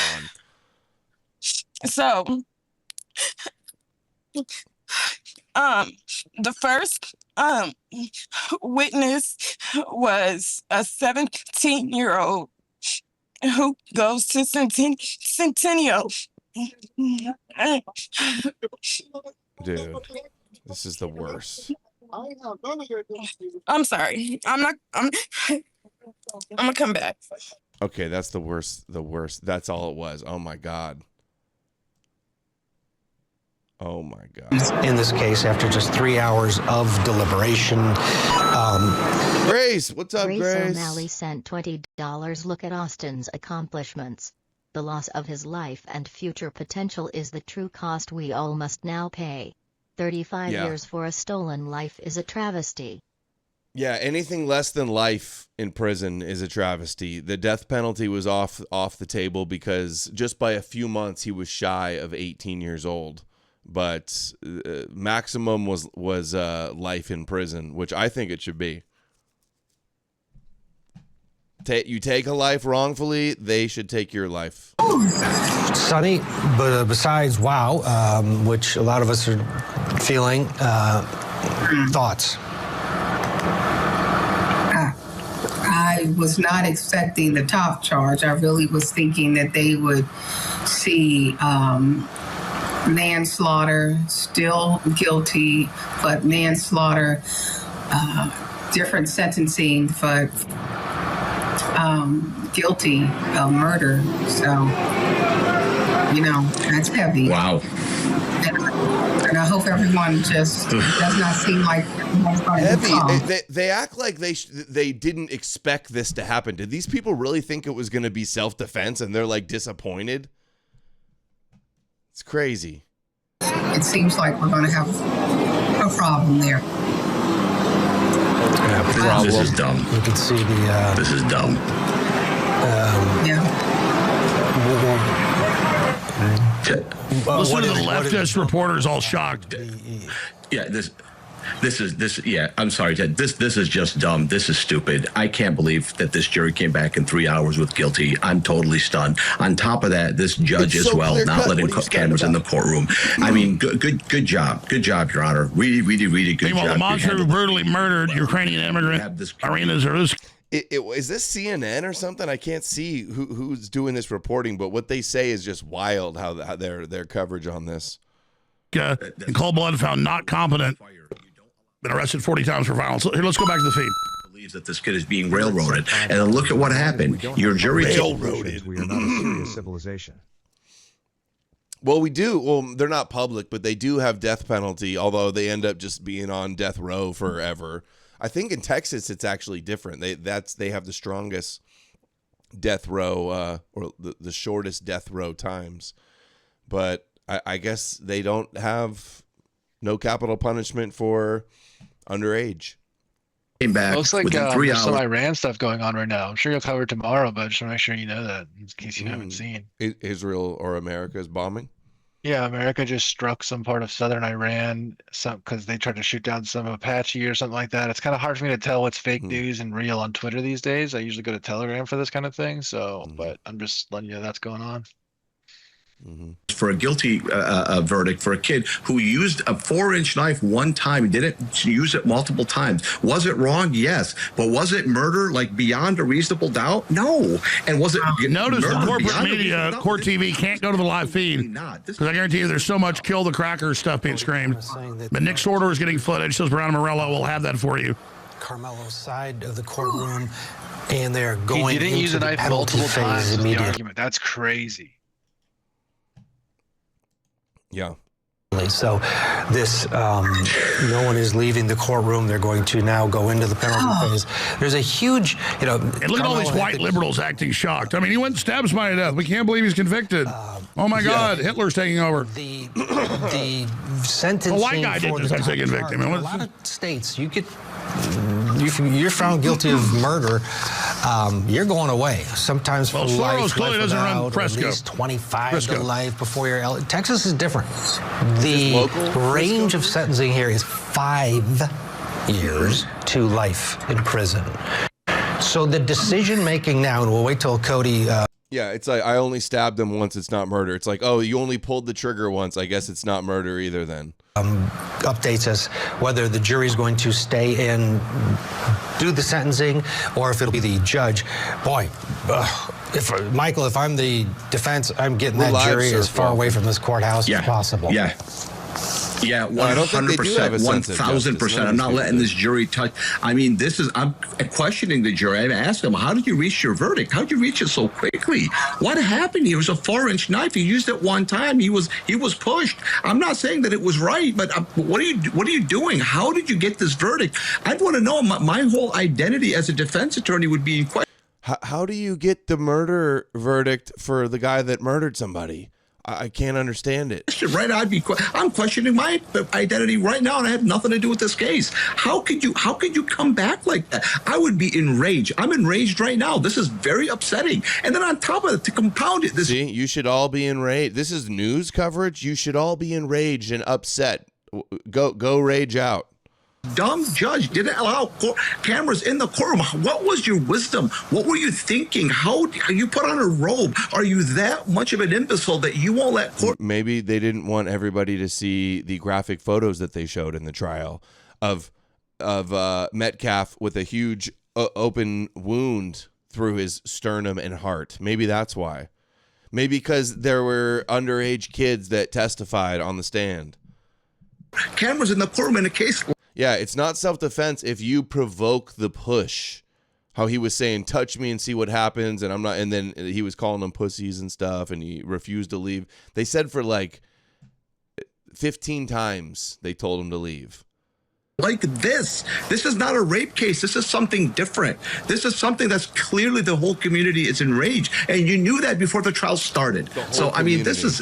So, the first witness was a 17-year-old who goes to Centennial. Dude, this is the worst. I'm sorry. I'm gonna come back. Okay, that's the worst. The worst. That's all it was. Oh my God. Oh my God. In this case, after just 3 hours of deliberation. Grace, what's up, Grace? O'Malley sent $20. Look at Austin's accomplishments. The loss of his life and future potential is the true cost we all must now pay. 35 years for a stolen life is a travesty. Yeah, anything less than life in prison is a travesty. The death penalty was off the table because just by a few months he was shy of 18 years old. But maximum was life in prison, which I think it should be. You take a life wrongfully, they should take your life. Sunny, but besides wow, which a lot of us are feeling, thoughts? I was not expecting the top charge. I really was thinking that they would see manslaughter, still guilty, but manslaughter, different sentencing, but guilty of murder. So, that's heavy. Wow. And I hope everyone just does not seem like heavy. They act like they didn't expect this to happen. Did these people really think it was going to be self-defense and they're like disappointed? It's crazy. It seems like we're going to have a problem there. This is dumb. You can see the. This is dumb. Listen to the leftist reporters all shocked. Yeah, I'm sorry, Ted. This is just dumb. This is stupid. I can't believe that this jury came back in 3 hours with guilty. I'm totally stunned. On top of that, this judge as well, not letting cameras in the courtroom. I mean, good job. Good job, Your Honor. Really, really, really good job. Meanwhile, the monster who brutally murdered Ukrainian immigrant Irina Zarus. Is this CNN or something? I can't see who's doing this reporting, but what they say is just wild. How their coverage on this. In cold blood, found not competent. Been arrested 40 times for violence. Here, let's go back to the feed. Believes that this kid is being railroaded, and then look at what happened. Your jury railroaded. We are not a serious civilization. Well, we do. Well, they're not public, but they do have death penalty. Although they end up just being on death row forever. I think in Texas it's actually different. They have the strongest death row or the shortest death row times, but I guess they don't have no capital punishment for underage. Came back. Looks like within 3 there's some hours. Iran stuff going on right now. I'm sure you'll cover it tomorrow, but just want to make sure you know that in case you haven't seen. Israel or America is bombing? Yeah, America just struck some part of southern Iran because they tried to shoot down some Apache or something like that. It's kind of hard for me to tell what's fake news and real on Twitter these days. I usually go to Telegram for this kind of thing. So, but I'm just letting you know that's going on. For a guilty verdict for a kid who used a 4-inch knife one time and didn't use it multiple times. Was it wrong? Yes. But was it murder, like beyond a reasonable doubt? No. And was it Notice the murder corporate beyond a media, reasonable doubt? Court TV, can't go to the live feed because I guarantee you there's so much kill the cracker stuff being screamed. But Nick Sorter is getting footage, so Brown Morello will have that for you. Karmello's side of the courtroom, and they're going He didn't use a into the knife penalty multiple times phase in the immediately. argument. That's crazy. Yeah. So this, no one is leaving the courtroom. They're going to now go into the penalty phase. There's a huge, And look at all these white liberals acting shocked. I mean, he went and stabbed somebody to death. We can't believe he's convicted. Oh my God, Hitler's taking over. The sentencing a white guy for did this. the I say top convict charge. him. In a lot of states, you could you're found guilty of murder, you're going away. Sometimes for life, clearly doesn't run Fresco. At least 25 to life before you're eligible. Texas is different. The range of sentencing here is 5 years to life in prison. So the decision making now, and we'll wait till Cody. Yeah, it's like, I only stabbed him once, it's not murder. It's like, oh, you only pulled the trigger once, I guess it's not murder either then. Updates us whether the jury's going to stay and do the sentencing or if it'll be the judge. Boy, if I'm the defense, I'm getting that jury as far away from this courthouse as possible. Yeah. Yeah, 100%, 1,000%. I'm not letting this jury touch. I mean, I'm questioning the jury. I'm asking them, how did you reach your verdict? How did you reach it so quickly? What happened? It was a 4-inch knife. He used it one time. He was pushed. I'm not saying that it was right, but what are you doing? How did you get this verdict? I'd want to know. My whole identity as a defense attorney would be in question. How do you get the murder verdict for the guy that murdered somebody? I can't understand it. Right, I'm questioning my identity right now, and I have nothing to do with this case. How could you come back like that? I would be enraged. I'm enraged right now. This is very upsetting. And then on top of it, to compound it, See, you should all be enraged. This is news coverage. You should all be enraged and upset. Go rage out. Dumb judge didn't allow cameras in the courtroom. What was your wisdom? What were you thinking? How you put on a robe? Are you that much of an imbecile that you won't let court? Maybe they didn't want everybody to see the graphic photos that they showed in the trial of Metcalf with a huge open wound through his sternum and heart. Maybe that's why. Maybe because there were underage kids that testified on the stand. Cameras in the courtroom in a case. Yeah, it's not self-defense if you provoke the push. How he was saying, touch me and see what happens, and I'm not, and then he was calling them pussies and stuff, and he refused to leave. They said for like 15 times they told him to leave. Like this is not a rape case. This is something different. This is something that's clearly the whole community is enraged, and you knew that before the trial started. So I mean, this is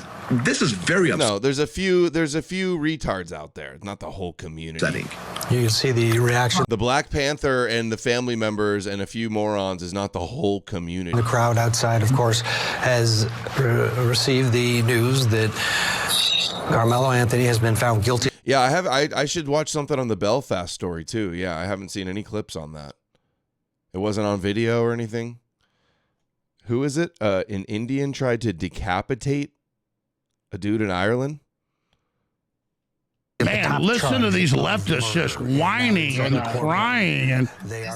very upsetting. No, there's a few retards out there, not the whole community. You can see the reaction. The Black Panther and the family members and a few morons is not the whole community. The crowd outside, of course, has received the news that Karmello Anthony has been found guilty. Yeah, I should watch something on the Belfast story too. Yeah, I haven't seen any clips on that. It wasn't on video or anything. Who is it? An Indian tried to decapitate a dude in Ireland. Man, listen to these leftists just whining and crying, and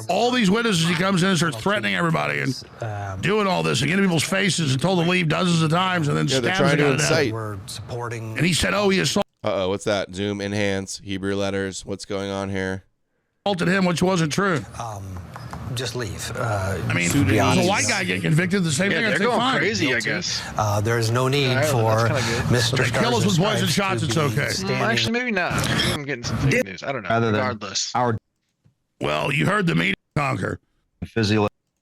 all these witnesses. He comes in and starts threatening everybody and doing all this and getting people's faces and told to leave dozens of times, and then stabs the guy to death. We're supporting. And he said, "Oh, he assaulted." What's that? Zoom, enhance, Hebrew letters. What's going on here? Assaulted him, which wasn't true. Just leave. I mean, there's a white guy get convicted. The same thing. They're going crazy, I guess. There is no need for Mr. They kill us with poison shots. It's okay. Actually, maybe not. I'm getting some fake news. I don't know. Regardless. Well, you heard the media conquer.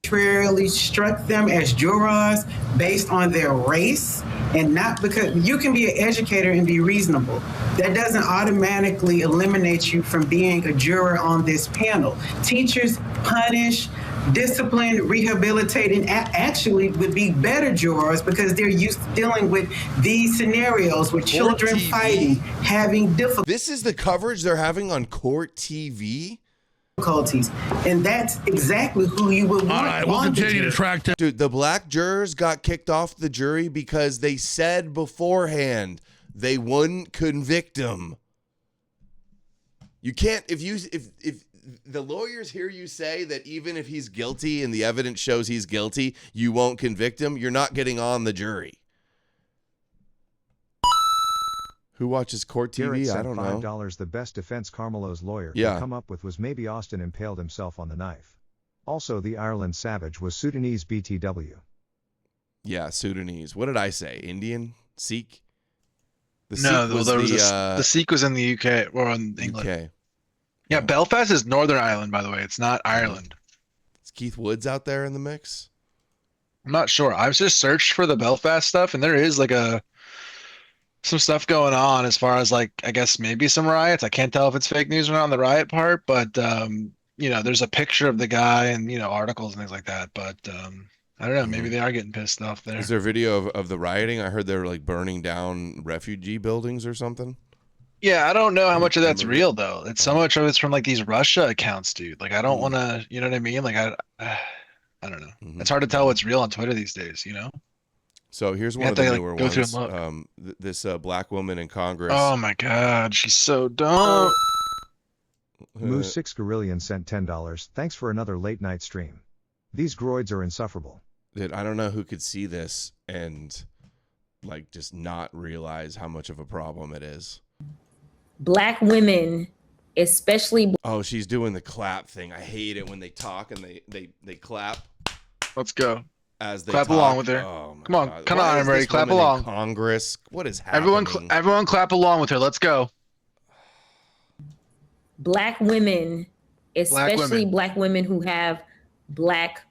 Arbitrarily struck them as jurors based on their race, and not because you can be an educator and be reasonable. That doesn't automatically eliminate you from being a juror on this panel. Teachers punish, discipline, rehabilitating actually would be better jurors because they're used to dealing with these scenarios with children fighting, having difficulties. This is the coverage they're having on Court TV? And that's exactly who you would want. All right, we'll continue to track down. Dude, the black jurors got kicked off the jury because they said beforehand they wouldn't convict him. You can't, if the lawyers hear you say that even if he's guilty and the evidence shows he's guilty, you won't convict him, you're not getting on the jury. Who watches Court TV? I don't know. $5 the best defense Karmello's lawyer could come up with was maybe Austin impaled himself on the knife. Also, the Ireland savage was Sudanese BTW. Yeah, Sudanese. What did I say? Indian? Sikh? The Sikh was in the UK or in England. UK. Yeah, Belfast is Northern Ireland, by the way. It's not Ireland. Is Keith Woods out there in the mix? I'm not sure. I've just searched for the Belfast stuff, and there is like some stuff going on as far as like, I guess maybe some riots. I can't tell if it's fake news or not on the riot part, but there's a picture of the guy and articles and things like that. But I don't know. Maybe they are getting pissed off there. Is there video of the rioting? I heard they were like burning down refugee buildings or something. Yeah, I don't know how much of that's real though. It's so much of it's from like these Russia accounts, dude. Like I don't want to, you know what I mean? Like I don't know. It's hard to tell what's real on Twitter these days, So here's one of the newer ones. This black woman in Congress. Oh my God, she's so dumb. Moose6 Gorillion sent $10. Thanks for another late night stream. These groids are insufferable. Dude, I don't know who could see this and like just not realize how much of a problem it is. Black women, especially. Oh, she's doing the clap thing. I hate it when they talk and they clap. Let's go. As they clap talk. along with her. Oh come on, God. come Why on, is everybody, this clap woman in along. Congress, what is happening? Everyone, clap along with her. Let's go. Black women, especially black women who have black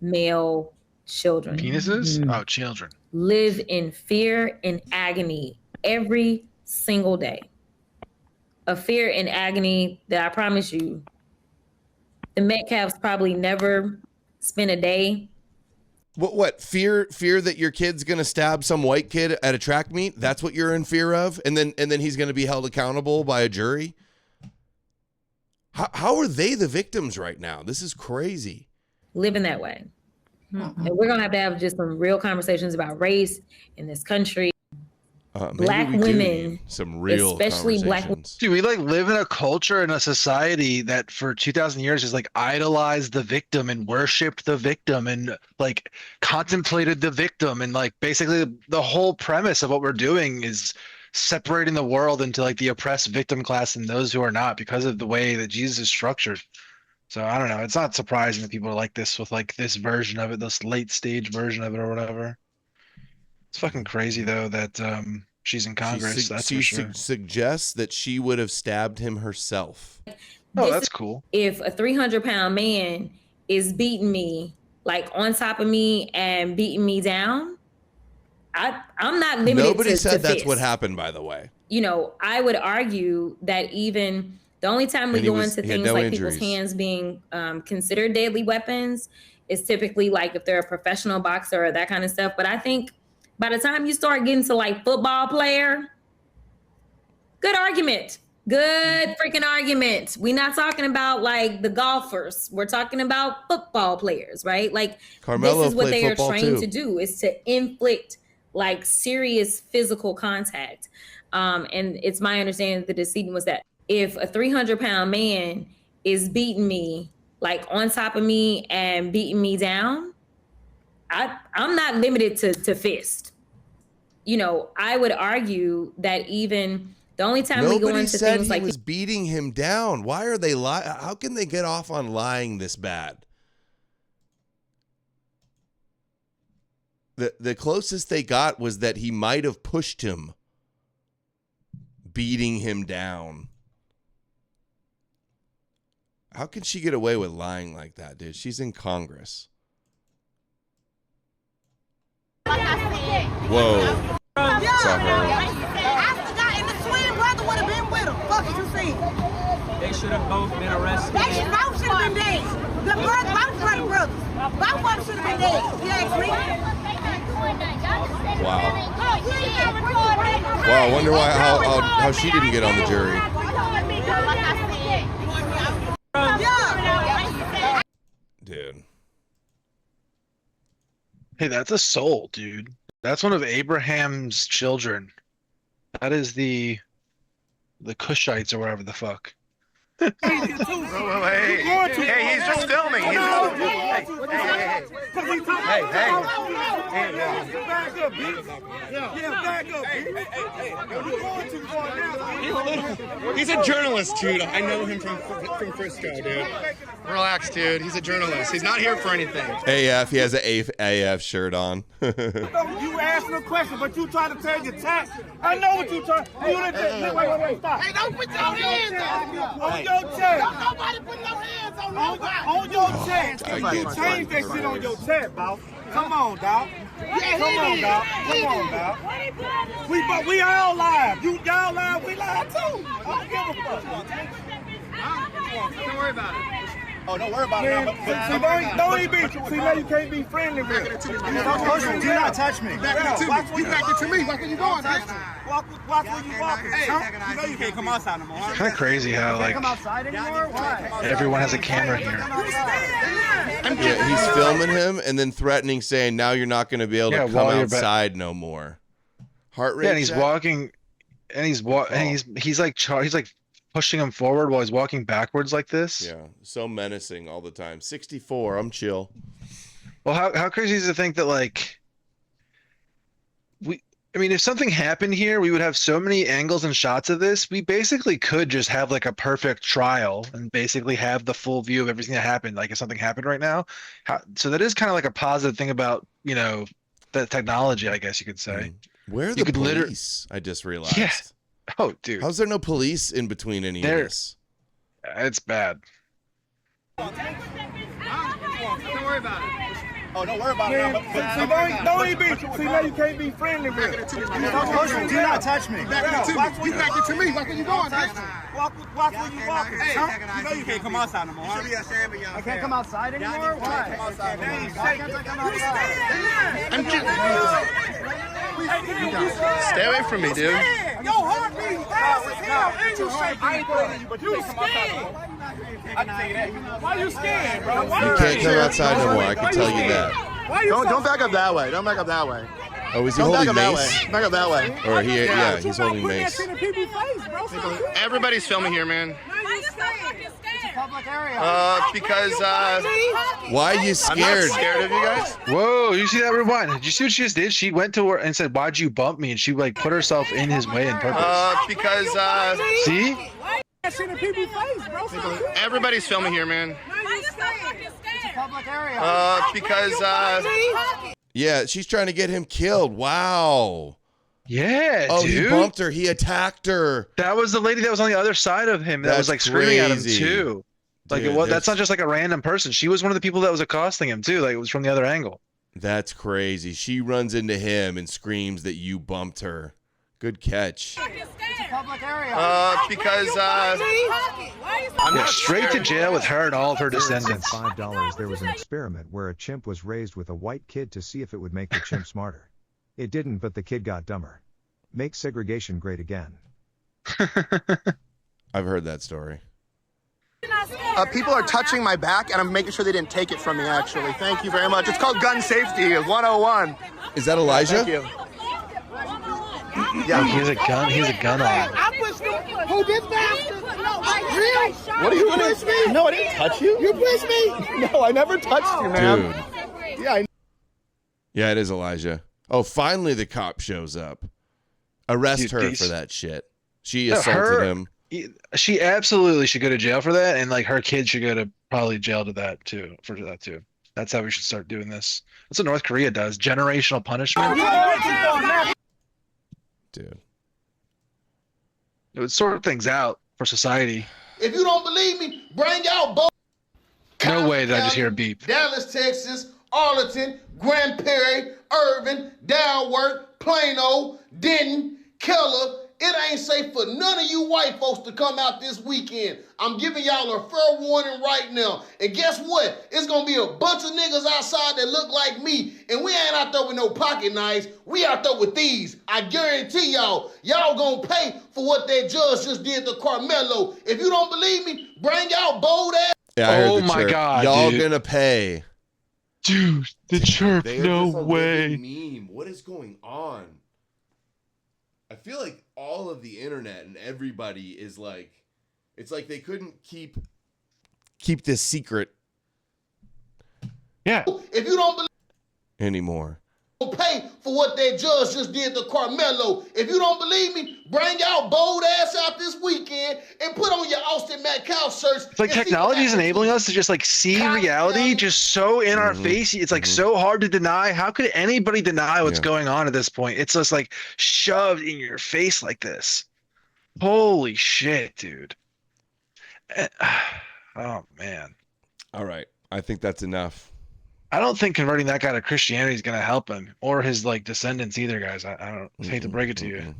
male children. Penises? Oh, children. Live in fear and agony every single day. A fear and agony that I promise you, the Metcalfs probably never spent a day. What fear that your kid's gonna stab some white kid at a track meet? That's what you're in fear of, and then he's gonna be held accountable by a jury. How are they the victims right now? This is crazy. Living that way. And we're going to have just some real conversations about race in this country. Black women, some real especially black women. Dude, we like live in a culture and a society that for 2,000 years has like idolized the victim and worshipped the victim and like contemplated the victim. And like basically the whole premise of what we're doing is separating the world into like the oppressed victim class and those who are not because of the way that Jesus is structured. So I don't know. It's not surprising that people are like this with like this version of it, this late stage version of it or whatever. It's fucking crazy though that she's in Congress. She suggests that she would have stabbed him herself. Oh, that's cool. If a 300-pound man is beating me, like on top of me and beating me down, I'm not limited Nobody to said that's fist. what happened, by the way. I would argue that even the only time we go into things like people's hands being considered deadly weapons is typically like if they're a professional boxer or that kind of stuff. But I think by the time you start getting to like football player, good argument. Good freaking argument. We're not talking about like the golfers. We're talking about football players, right? Like Karmello this is what they are trained too. to do, is to inflict like serious physical contact. And it's my understanding that the decedent was that if a 300-pound man is beating me, like on top of me and beating me down, I'm not limited to fist. I would argue that even the only time we go into things like he was beating him down. Why are they lying? How can they get off on lying this bad? The closest they got was that he might have pushed him, beating him down. How can she get away with lying like that, dude? She's in Congress. Whoa. They should have both been arrested. They should both have been dead. The both brothers. Both of them should have been dead. You ask me? Wow. Wow, I wonder how she didn't get on the jury. Dude. Hey, that's a soul, dude. That's one of Abraham's children. That is the Cushites or whatever the fuck. Hey, he's just filming. He's a journalist, dude. I know him from Frisco, dude. Relax, dude. He's a journalist. He's not here for anything. AF, he has an AF shirt on. You asking a question, but you trying to tell your tax. I know what you trying. Wait, stop. Hey, don't put your hands on your chest. Don't nobody put no hands on nobody. On your chest. Change that shit on your chest, boss. Come on, dog. Come on, dog. We all live. Y'all live, we live too. I don't give a fuck. Don't worry about it. Oh, don't worry about it. Don't even be. See, now you can't be friendly with it. Do not touch me. You back it to me. Watch where you going. Watch where you walking. You know you can't come outside no more. Kind of crazy how like everyone has a camera here. Yeah, he's filming him and then threatening, saying, "Now you're not going to be able to come outside no more." Heart rate. Yeah, and he's walking, and he's like pushing him forward while he's walking backwards like this. Yeah, so menacing all the time. 64, I'm chill. Well, how crazy is it to think that like I mean, if something happened here, we would have so many angles and shots of this. We basically could just have like a perfect trial and basically have the full view of everything that happened. Like if something happened right now, so that is kind of like a positive thing about the technology, I guess you could say. Where are the police? I just realized. Yeah. Oh, dude. How's there no police in between any of this? It's bad. Don't worry about it. Oh, don't worry about it. Don't even be. See, now you can't be friendly with it. Do not touch me. You back it to me. Watch where you going. Watch where you walking. You know you can't come outside no more. I can't come outside anymore? Why? Stay away from me, dude. Yo, heartbeat fast as hell, and you shaking. I ain't playing you, but you scared. I can tell you that. Why you scared, bro? You can't come outside no more. I can tell you that. Don't back up that way. Don't back up that way. Oh, is he holding mace? Back up that way. Or he's holding mace. Everybody's filming here, man. Because why are you scared? I'm not scared of you guys. Whoa, you see that rewind? Did you see what she just did? She went to her and said, "Why'd you bump me?" And she like put herself in his way on purpose. Because see? Everybody's filming here, man. Because yeah, she's trying to get him killed. Wow. Yeah, oh, dude. He bumped her. He attacked her. That was the lady that was on the other side of him that was like screaming at him too. Like Dude, that's not just like a random person. She was one of the people that was accosting him too. Like it was from the other angle. That's crazy. She runs into him and screams that you bumped her. Good catch. Because I'm straight to jail with her and all of her descendants. $5. There was an experiment where a chimp was raised with a white kid to see if it would make the chimp smarter. It didn't, but the kid got dumber. Make segregation great again. I've heard that story. people are touching my back, and I'm making sure they didn't take it from me, actually. Thank you very much. It's called gun safety 101. Is that Elijah? Thank you. Yeah, he has a gun. He has a gun on. I pushed him. Who this bastard? Real? What are you doing? Push me? No, I didn't touch you. You pushed me? No, I never touched you, man. Dude. Yeah, Yeah, it is Elijah. Oh, finally the cop shows up. Arrest her for that shit. She assaulted him. She absolutely should go to jail for that, and like her kid should go to probably jail to that too. For that too. That's how we should start doing this. That's what North Korea does. Generational punishment. Dude. It would sort things out for society. If you don't believe me, bring out both. No way did I just hear a beep. Dallas, Texas, Arlington, Grand Prairie, Irvin, Dalworth, Plano, Denton, Keller. It ain't safe for none of you white folks to come out this weekend. I'm giving y'all a fair warning right now. And guess what? It's gonna be a bunch of niggas outside that look like me. And we ain't out there with no pocket knives. We out there with these. I guarantee y'all gonna pay for what that judge just did to Karmello. If you don't believe me, bring out bold ass. Yeah, I heard oh the my chirp. God, y'all dude. Gonna pay. Dude, the chirp, no way. Meme. What is going on? I feel like all of the internet and everybody is like, it's like they couldn't keep this secret. Yeah. If you don't believe anymore. Pay for what that judge just did to Karmello. If you don't believe me, bring out bold ass out this weekend and put on your Austin Metcalf shirts. It's like technology is enabling us to just like see reality just so in our face. It's like so hard to deny. How could anybody deny what's going on at this point? It's just like shoved in your face like this. Holy shit, dude. Oh man. All right. I think that's enough. I don't think converting that guy to Christianity is going to help him or his like descendants either, guys. I don't hate to break it to you.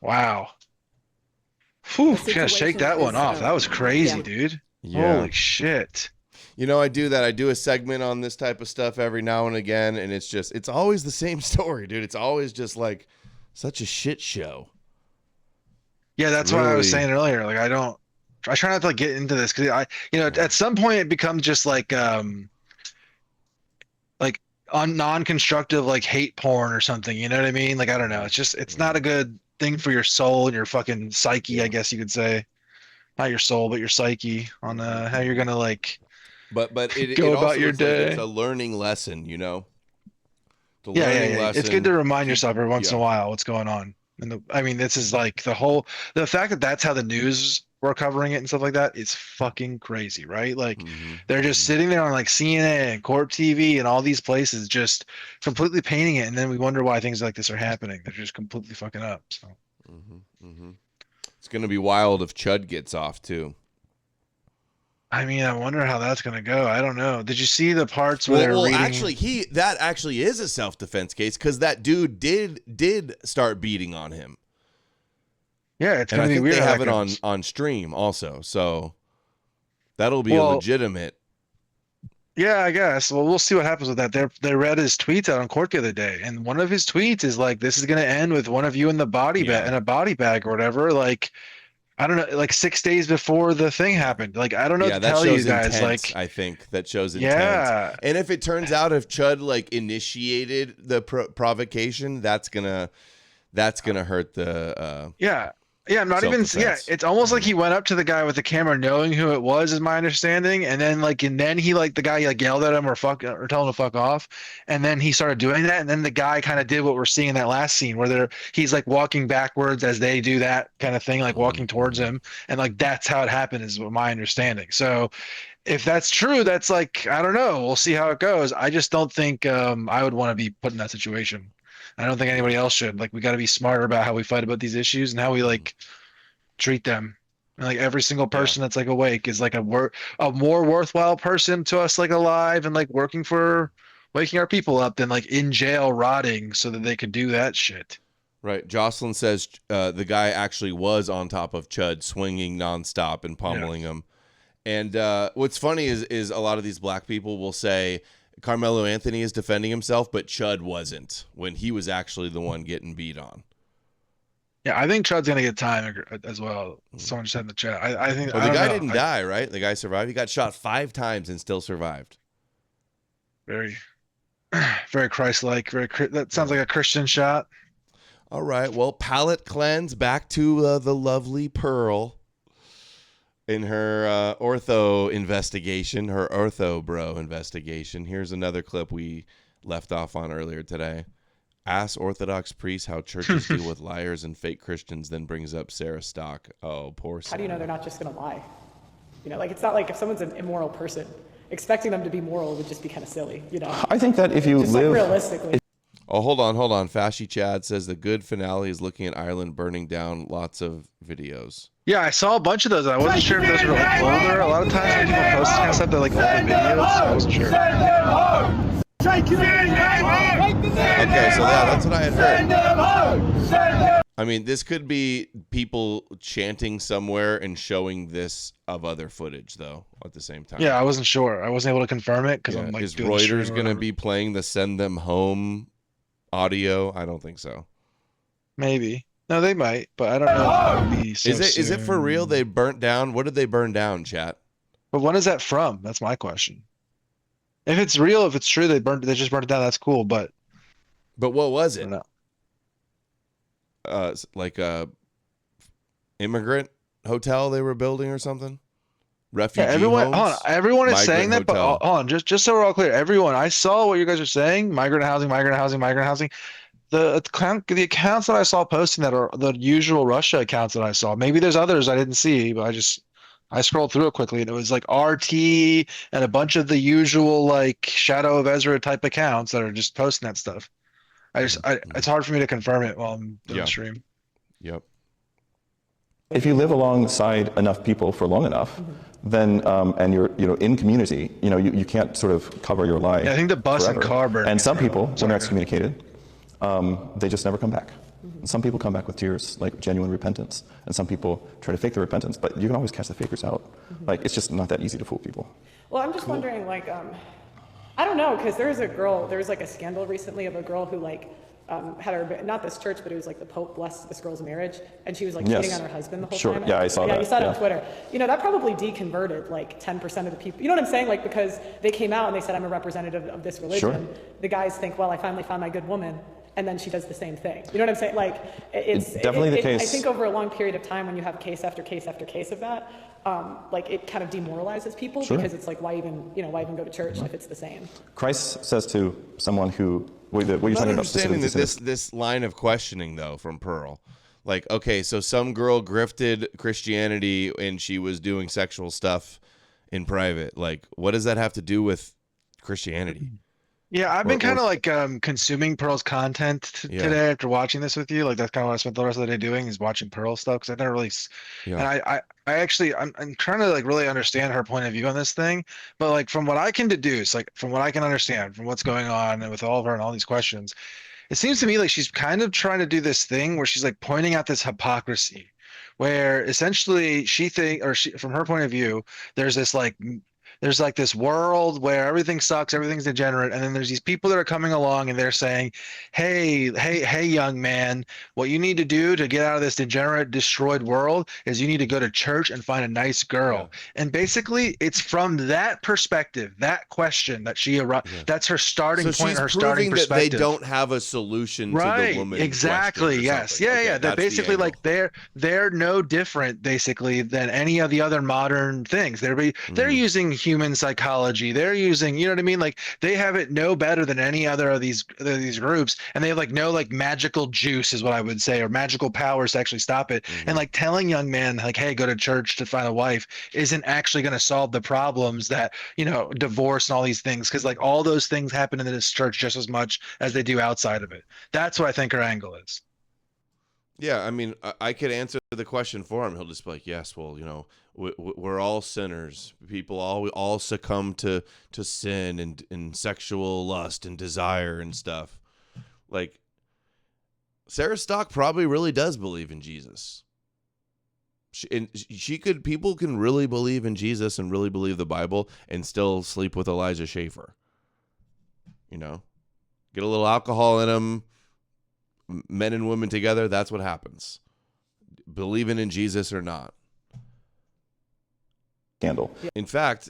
Wow. Whew, gotta shake that one off. That was crazy, dude. Yeah. Holy shit. You know, I do that. I do a segment on this type of stuff every now and again, and it's always the same story, dude. It's always just like such a shit show. Yeah, that's what I was saying earlier. Like, I try not to like get into this because at some point it becomes just like on non-constructive like hate porn or something. You know what I mean? Like, I don't know. It's not a good thing for your soul and your fucking psyche, I guess you could say. Not your soul, but your psyche on how you're gonna like. But it go it about also your is day. Like it's a learning lesson, you know. Yeah. It's good to remind yourself every once in a while what's going on. And this is like the fact that that's how the news were covering it and stuff like that is fucking crazy, right? Like they're just sitting there on like CNN and Corp TV and all these places just completely painting it, and then we wonder why things like this are happening. They're just completely fucking up. So it's gonna be wild if Chud gets off too. I wonder how that's gonna go. I don't know. Did you see the parts where they're reading? Actually, that actually is a self-defense case because that dude did start beating on him. Yeah, it's and gonna I be think weird. they how have that it goes. on stream also, so that'll be a legitimate. Yeah, I guess. Well, we'll see what happens with that. They read his tweets out on court the other day, and one of his tweets is like, "This is gonna end with one of you in the body bag in a body bag or whatever." Like, I don't know, like 6 days before the thing happened. Like, I don't know what to that tell shows you guys. Intent, like, I think that shows intent. Yeah. And if it turns out if Chud like initiated the provocation, that's gonna hurt the. Yeah, I'm not even. Yeah, it's almost like he went up to the guy with the camera, knowing who it was, is my understanding, and then he like the guy like yelled at him or told him to fuck off, and then he started doing that, and then the guy kind of did what we're seeing in that last scene where he's like walking backwards as they do that kind of thing, like walking towards him, and like that's how it happened, is what my understanding. So, if that's true, that's like, I don't know. We'll see how it goes. I just don't think I would want to be put in that situation. I don't think anybody else should. Like, we got to be smarter about how we fight about these issues and how we like treat them. And like every single person that's like awake is like a more worthwhile person to us, like alive and like working for waking our people up than like in jail rotting so that they could do that shit. Right. Jocelyn says the guy actually was on top of Chud, swinging nonstop and pummeling him. And what's funny is a lot of these black people will say Karmello Anthony is defending himself, but Chud wasn't, when he was actually the one getting beat on. Yeah, I think Chud's gonna get time as well. Someone said in the chat. I think. Well, the guy didn't die, right? The guy survived. He got shot 5 times and still survived. Very, very Christ-like. That sounds like a Christian shot. All right. Well, palate cleanse. Back to the lovely Pearl in her ortho investigation, her ortho bro investigation. Here's another clip we left off on earlier today. Ask Orthodox priests how churches deal with liars and fake Christians, then brings up Sarah Stock. Oh, poor Sarah. How do you know they're not just going to lie? You know, like, it's not like if someone's an immoral person, expecting them to be moral would just be kind of silly, you know? I think that if you just live... Like, realistically. Oh, hold on. Fashy Chad says the good finale is looking at Ireland burning down. Lots of videos. Yeah, I saw a bunch of those. I wasn't sure if those were like older. A lot of times when people post kind of stuff, they're like older videos. I wasn't sure. Okay, so yeah, that's what I had heard. I mean, this could be people chanting somewhere and showing this of other footage, though, at the same time. Yeah, I wasn't sure. I wasn't able to confirm it because I'm like. Is Reuters going to be playing the "Send Them Home" audio? I don't think so. Maybe. No, they might, but I don't know if that would be so Is it for real? They burnt down. What did they burn down, chat? But when is that from? That's my question. If it's real, if it's true, they just burnt it down. That's cool, but what was it? I don't know. Like a immigrant hotel they were building or something. Refugee homes? Everyone is saying that, hotel. but hold on, just so we're all clear, everyone. I saw what you guys are saying: migrant housing. The accounts that I saw posting that are the usual Russia accounts that I saw. Maybe there's others I didn't see, but I scrolled through it quickly, and it was like RT and a bunch of the usual like Shadow of Ezra type accounts that are just posting that stuff. It's hard for me to confirm it while I'm doing the stream. Yep. If you live alongside enough people for long enough, then and you're in community, you can't sort of cover your lie. Yeah, I think the bus forever. and car burning. And some people, when they're excommunicated, they just never come back. And some people come back with tears, like genuine repentance, and some people try to fake the repentance, but you can always catch the fakers out. Like, it's just not that easy to fool people. Well, I'm just wondering, like, I don't know, because there was like a scandal recently of a girl who like had her, not this church, but it was like the Pope blessed this girl's marriage, and she was like cheating on her husband the whole time. Yeah, I saw that. Yeah, you saw it on Twitter. You know, that probably deconverted like 10% of the people. You know what I'm saying? Like, because they came out and they said, I'm a representative of this religion. The guys think, well, I finally found my good woman. And then she does the same thing. You know what I'm saying? Like, it's definitely the case. I think over a long period of time, when you have case after case after case of that, like it kind of demoralizes people because it's like, why even go to church if it's the same? Christ says to someone who, what you're talking about understanding that this line of questioning though from Pearl, like, okay, so some girl grifted Christianity and she was doing sexual stuff in private. Like, what does that have to do with Christianity? Yeah, I've been kind of like consuming Pearl's content today after watching this with you. Like, that's kind of what I spent the rest of the day doing, is watching Pearl stuff, because I never really. And I actually, I'm trying to like really understand her point of view on this thing. But like, from what I can deduce, like from what I can understand from what's going on and with all of her and all these questions, it seems to me like she's kind of trying to do this thing where she's like pointing out this hypocrisy, where essentially from her point of view, there's like this world where everything sucks, everything's degenerate, and then there's these people that are coming along and they're saying, hey, young man, what you need to do to get out of this degenerate, destroyed world is you need to go to church and find a nice girl. And basically, it's from that perspective, that question that that's her starting point, her starting perspective. That they don't have a solution to the woman. Exactly. Yes. Yeah. They're basically like they're no different basically than any of the other modern things. They're using human psychology. They're using, you know what I mean? Like, they have it no better than any other of these groups, and they have like no like magical juice is what I would say, or magical powers to actually stop it. And like telling young men like, hey, go to church to find a wife isn't actually going to solve the problems that, you know, divorce and all these things, because like all those things happen in this church just as much as they do outside of it. That's what I think her angle is. Yeah, I mean, I could answer the question for him. He'll just be like, yes, well, you know, we're all sinners. People all succumb to sin and sexual lust and desire and stuff. Like, Sarah Stock probably really does believe in Jesus. People can really believe in Jesus and really believe the Bible and still sleep with Elijah Schaefer. You know, get a little alcohol in them. Men and women together, that's what happens. Believing in Jesus or not. Scandal. In fact,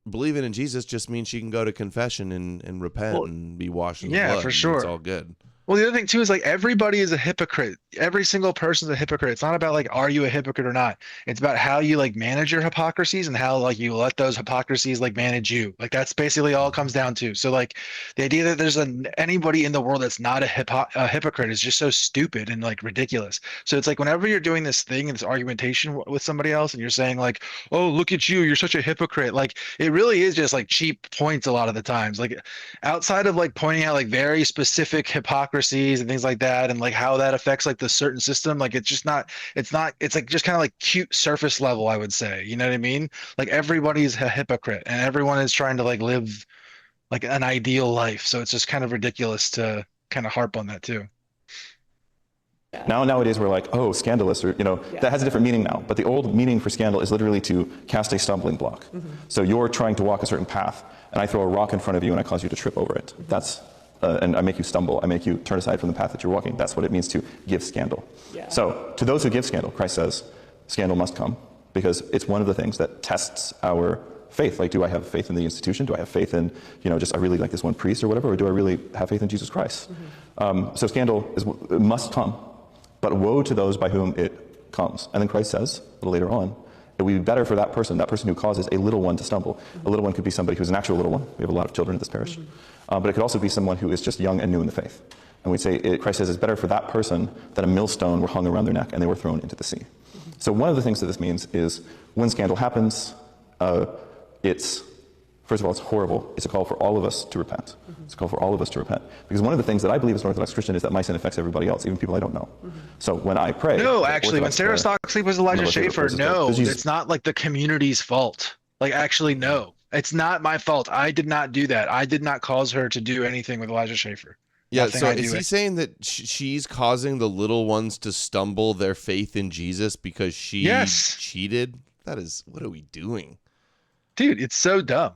believing in Jesus just means she can go to confession and repent and be washed in the blood. Yeah, for sure. It's all good. Well, the other thing too is like everybody is a hypocrite. Every single person's a hypocrite. It's not about like, are you a hypocrite or not? It's about how you like manage your hypocrisies and how like you let those hypocrisies like manage you. Like, that's basically all it comes down to. So like the idea that there's anybody in the world that's not a hypocrite is just so stupid and like ridiculous. So it's like whenever you're doing this thing and this argumentation with somebody else and you're saying like, oh, look at you, you're such a hypocrite. Like, it really is just like cheap points a lot of the times. Like, outside of like pointing out like very specific hypocrisy and things like that, and like how that affects like the certain system, like it's like just kind of like cute surface level, I would say. You know what I mean? Like, everybody's a hypocrite and everyone is trying to like live like an ideal life, so it's just kind of ridiculous to kind of harp on that too. Nowadays we're like, oh, scandalous, or, you know, that has a different meaning now. But the old meaning for scandal is literally to cast a stumbling block. So you're trying to walk a certain path and I throw a rock in front of you and I cause you to trip over it. That's and I make you stumble, I make you turn aside from the path that you're walking. That's what it means to give scandal. So to those who give scandal, Christ says scandal must come, because it's one of the things that tests our faith. Like, do I have faith in the institution? Do I have faith in, you know, just I really like this one priest or whatever, or do I really have faith in Jesus Christ? So scandal must come, but woe to those by whom it comes. And then Christ says, a little later on, it would be better for that person who causes a little one to stumble. A little one could be somebody who's an actual little one. We have a lot of children in this parish. But it could also be someone who is just young and new in the faith. And we'd say, Christ says it's better for that person that a millstone were hung around their neck and they were thrown into the sea. So one of the things that this means is when scandal happens, it's, first of all, it's horrible. It's a call for all of us to repent. It's a call for all of us to repent. Because one of the things that I believe as an Orthodox Christian is that my sin affects everybody else, even people I don't know. So when I pray... No, actually, when Sarah Stock sleep with Elijah Schaefer, no, it's not like the community's fault. Like, actually, no. It's not my fault. I did not do that. I did not cause her to do anything with Elijah Schaefer. Yeah, so is he saying that she's causing the little ones to stumble their faith in Jesus because she cheated? what are we doing? Dude, it's so dumb.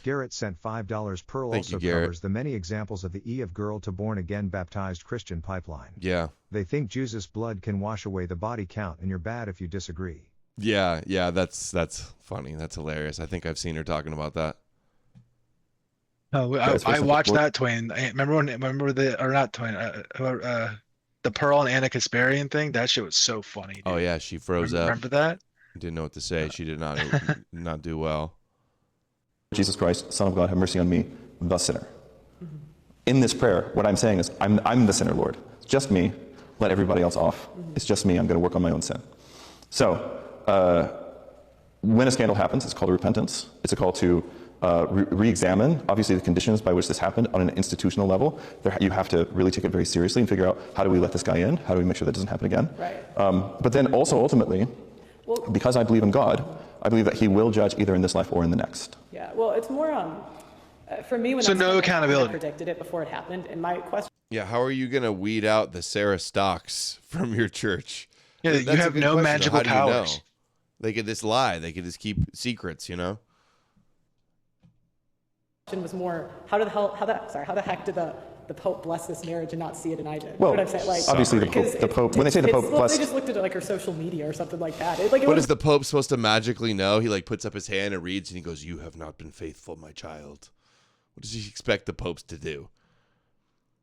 Garrett sent $5. Pearl Thank you, also Garrett. covers the many examples of the E of girl to born again baptized Christian pipeline. Yeah. They think Jesus' blood can wash away the body count, and you're bad if you disagree. Yeah, that's funny. That's hilarious. I think I've seen her talking about that. Oh, I watched that, Twain. Remember the Pearl and Anna Kasparian thing? That shit was so funny. Dude. Oh yeah, she froze up. Remember that? Didn't know what to say. She did not do well. Jesus Christ, Son of God, have mercy on me, the sinner. In this prayer, what I'm saying is, I'm the sinner, Lord. It's just me. Let everybody else off. It's just me. I'm going to work on my own sin. So, when a scandal happens, it's called a repentance. It's a call to re-examine, obviously, the conditions by which this happened on an institutional level. You have to really take it very seriously and figure out, how do we let this guy in? How do we make sure that doesn't happen again? Right. But then also, ultimately, because I believe in God, I believe that he will judge either in this life or in the next. Yeah, well, it's more for me when no accountability. I predicted it before it happened, and my question. Yeah, how are you going to weed out the Sarah Stocks from your church? Yeah, you have no magical powers. They could just lie. They could just keep secrets, you know? Was more how the heck did the Pope bless this marriage and not see it and I did? Well, you know what I'm saying? Like, obviously the Pope, when they say the Pope blessed, they just looked at it like her social media or something like that. What is the Pope supposed to magically know? He like puts up his hand and reads and he goes, "You have not been faithful, my child." What does he expect the popes to do?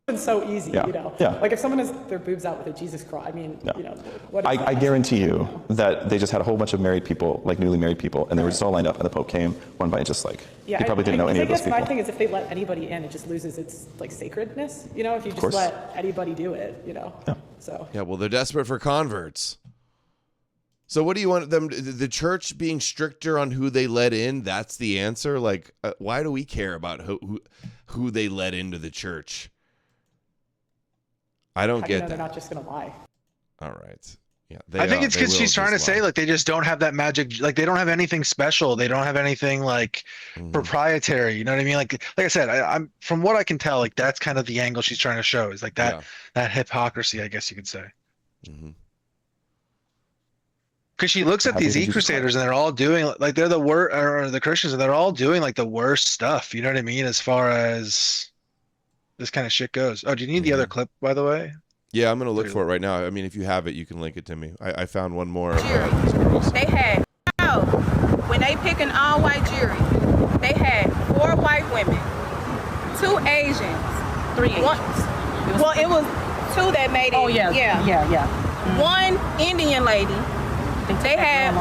It's so easy, Yeah. you know. Yeah. Like if someone has their boobs out with a Jesus cross, I mean, you know, what is I guarantee you that they just had a whole bunch of married people, like newly married people, and they were just all lined up, and the Pope came one by just like, he probably didn't know any of those people. I think is if they let anybody in, it just loses its like sacredness, you know, if you just let anybody do it, you know. Yeah. So. Yeah, well, they're desperate for converts. So what do you want them, the church being stricter on who they let in? That's the answer? Like, why do we care about who they let into the church? I don't get that. They're not just going to lie. All right. Yeah. I think it's because she's trying to say, like, they just don't have that magic. Like, they don't have anything special. They don't have anything, like, proprietary. You know what I mean? Like I said, I'm from what I can tell, like, that's kind of the angle she's trying to show is like that hypocrisy, I guess you could say. Because she looks at these e-crusaders and they're all doing, like, they're the worst, or the Christians, and they're all doing, like, the worst stuff. You know what I mean? As far as this kind of shit goes. Oh, do you need the other clip, by the way? Yeah, I'm going to look for it right now. I mean, if you have it, you can link it to me. I found one more of these girls. They had, when they pick an all-white jury, they had 4 white women, 2 Asians, 3 Asians. Well, it was 2 that made it. Oh, yeah. Yeah. 1 Indian lady. They had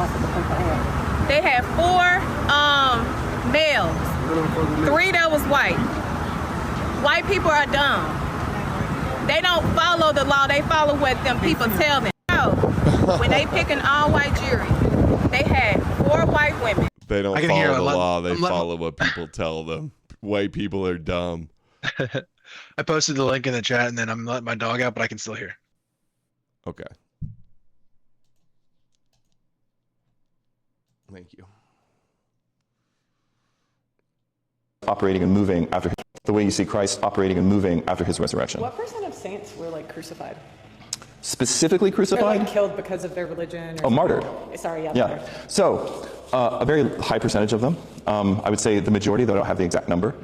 4 males, 3 that was white. White people are dumb. They don't follow the law. They follow what them people tell them. When they pick an all-white jury, they had 4 white women. They don't follow the law. They follow what people tell them. White people are dumb. I posted the link in the chat, and then I'm letting my dog out, but I can still hear. Okay. Thank you. Operating and moving after the way you see Christ operating and moving after his resurrection. What percent of saints were like crucified? Specifically crucified? Or like killed because of their religion? Or martyred. Sorry, Yeah. Martyred. So a very high percentage of them. I would say the majority, though I don't have the exact number.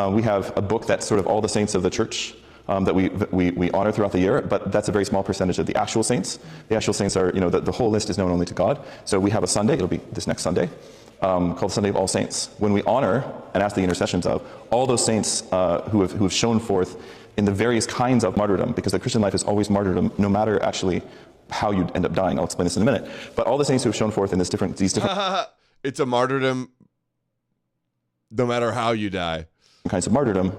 We have a book that's sort of all the saints of the church that we honor throughout the year, but that's a very small percentage of the actual saints. The actual saints are, the whole list is known only to God. So we have a Sunday, it'll be this next Sunday, called Sunday of All Saints, when we honor and ask the intercessions of all those saints who have shown forth in the various kinds of martyrdom, because the Christian life is always martyrdom, no matter actually how you end up dying. I'll explain this in a minute. But all the saints who have shown forth in these different it's a martyrdom no matter how you die. Kinds of martyrdom,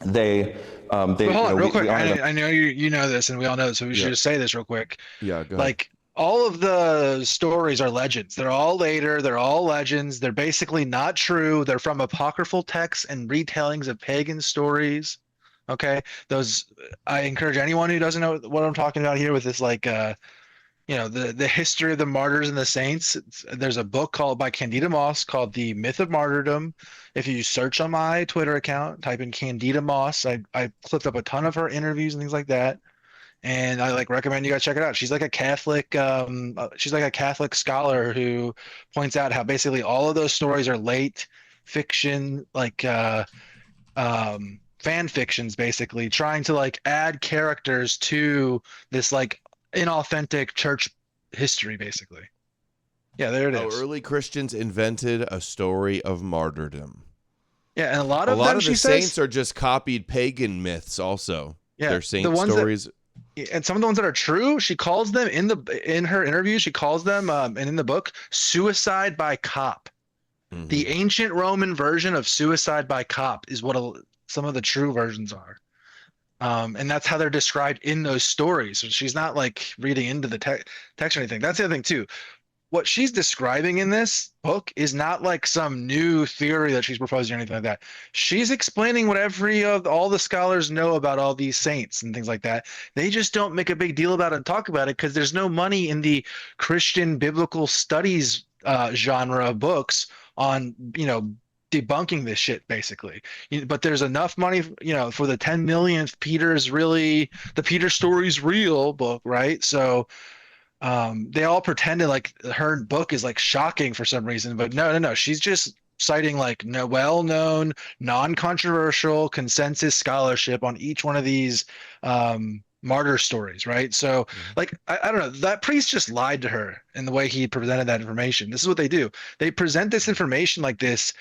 they hold on, real quick. I know you know this, and we all know this, so we should just say this real quick. Yeah, go ahead. Like, all of the stories are legends. They're all later. They're all legends. They're basically not true. They're from apocryphal texts and retellings of pagan stories. Okay, those. I encourage anyone who doesn't know what I'm talking about here with this, like, the history of the martyrs and the saints. There's a book by Candida Moss called The Myth of Martyrdom. If you search on my Twitter account, type in Candida Moss, I clipped up a ton of her interviews and things like that. and I recommend you guys check it out. She's like a Catholic scholar who points out how basically all of those stories are late fiction, fan fictions, basically trying to add characters to this inauthentic church history, basically. Yeah, there it is. Early Christians invented a story of martyrdom. Yeah, and a lot of them, the saints are just copied pagan myths. Also, yeah, they're saint stories. And some of the ones that are true, she calls them in her interview. She calls them, and in the book, suicide by cop. Mm-hmm. The ancient Roman version of suicide by cop is what some of the true versions are. And that's how they're described in those stories. So she's not reading into the text or anything. That's the other thing too. What she's describing in this book is not some new theory that she's proposing or anything like that. She's explaining what all the scholars know about all these saints and things like that. They just don't make a big deal about it and talk about it because there's no money in the Christian biblical studies genre of books on, debunking this shit, basically. But there's enough money, for the 10 millionth the Peter Story's real book, right? So they all pretended her book is shocking for some reason, but no, she's just citing well-known, non-controversial consensus scholarship on each one of these martyr stories, right? So I don't know, that priest just lied to her in the way he presented that information. This is what they do. They present this information like this,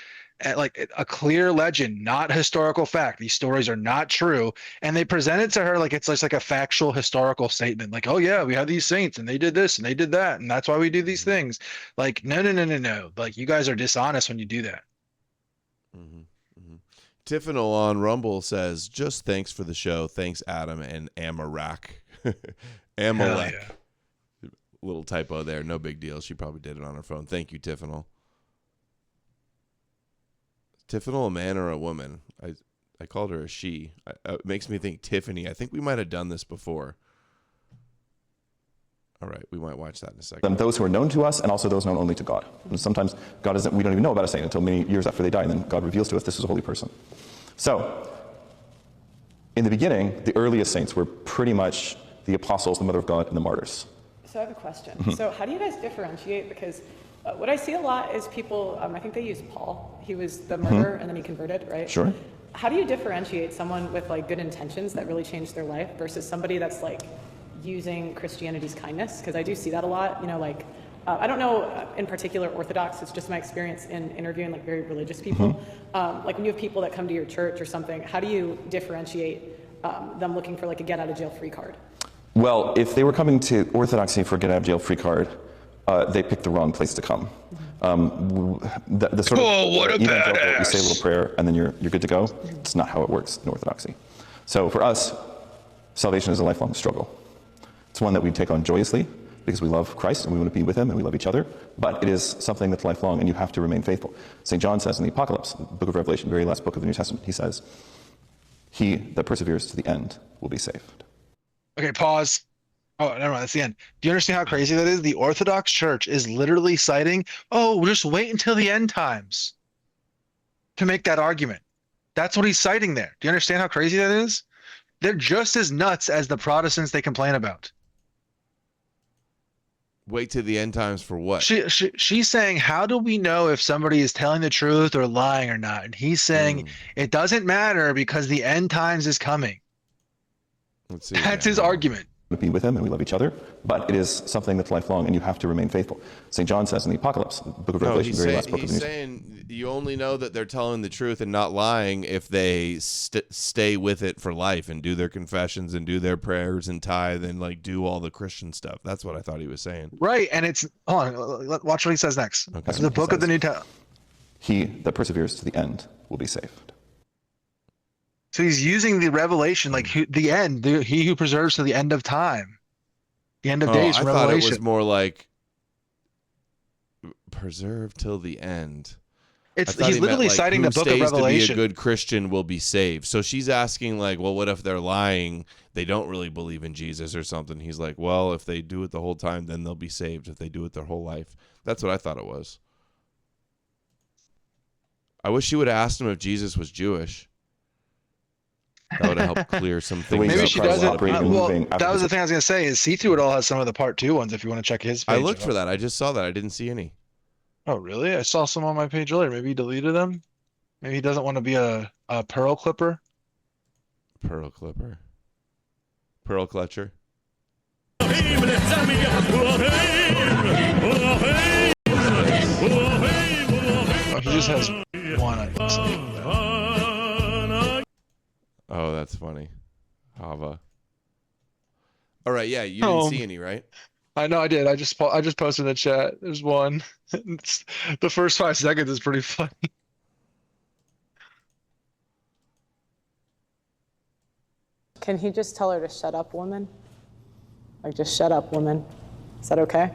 a clear legend, not historical fact. These stories are not true, and they present it to her like it's just a factual historical statement. Oh yeah, we have these saints and they did this and they did that, and that's why we do these things. No. You guys are dishonest when you do that. Mm-hmm. Mm-hmm. Tiffinal on Rumble says, just thanks for the show. Thanks, Adam and Amarak. Amalek. Yeah. Little typo there. No big deal. She probably did it on her phone. Thank you, Tiffinal. Tiffinal, a man or a woman? I called her a she. It makes me think Tiffany. I think we might have done this before. All right, we might watch that in a second. And those who are known to us and also those known only to God. And sometimes we don't even know about a saint until many years after they die, and then God reveals to us this is a holy person. So, in the beginning, the earliest saints were pretty much the apostles, the mother of God, and the martyrs. So I have a question. So how do you guys differentiate? Because what I see a lot is people, I think they use Paul. He was the murderer and then he converted, right? Sure. How do you differentiate someone with good intentions that really changed their life versus somebody that's using Christianity's kindness? Because I do see that a lot, I don't know in particular Orthodox, it's just my experience in interviewing very religious people. When you have people that come to your church or something, how do you differentiate them looking for a get out of jail free card? Well, if they were coming to Orthodoxy for get out of jail free card, they picked the wrong place to come. The sort of what a badass. You say a little prayer and then you're good to go. It's not how it works in Orthodoxy. So for us, salvation is a lifelong struggle. It's one that we take on joyously because we love Christ and we want to be with him and we love each other, but it is something that's lifelong and you have to remain faithful. St. John says in the Apocalypse, the book of Revelation, very last book of the New Testament, he says, he that perseveres to the end will be saved. Okay, pause. Oh, never mind. That's the end. Do you understand how crazy that is? The Orthodox Church is literally citing, we'll just wait until the end times to make that argument. That's what he's citing there. Do you understand how crazy that is? They're just as nuts as the Protestants they complain about. Wait till the end times for what? She's saying, how do we know if somebody is telling the truth or lying or not? And he's saying, it doesn't matter because the end times is coming. Let's see. That's his argument. Be with him and we love each other, but it is something that's lifelong and you have to remain faithful. St. John says in the Apocalypse, the book of Revelation, very last book of the New Testament. He's saying you only know that they're telling the truth and not lying if they stay with it for life and do their confessions and do their prayers and tithe and do all the Christian stuff. That's what I thought he was saying. Right, and it's, hold on, watch what he says next. Okay. The book of the New Testament. He that perseveres to the end will be saved. So he's using the revelation, the end, he who preserves to the end of time, the end of days. I Revelation. thought it was more like preserve till the end. He's literally citing the book of Revelation. To be a good Christian will be saved. So she's asking well, what if they're lying? They don't really believe in Jesus or something. He's like, well, if they do it the whole time, then they'll be saved. If they do it their whole life, that's what I thought it was. I wish she would have asked him if Jesus was Jewish. That would have helped clear some things Maybe up. she doesn't. Well, that was the thing I was gonna say. Is See Through It All has some of the part 2 ones if you want to check his page. I looked for that. I just saw that. I didn't see any. Oh, really? I saw some on my page earlier. Maybe he deleted them. Maybe he doesn't want to be a pearl clipper. Pearl clipper. Pearl clutcher. Oh, he just has one. Oh, that's funny. Hava. All right, yeah, you didn't see any, right? I know I did. I just posted in the chat. There's one. The first 5 seconds is pretty funny. Can he just tell her to shut up, woman? Like, just shut up, woman. Is that okay?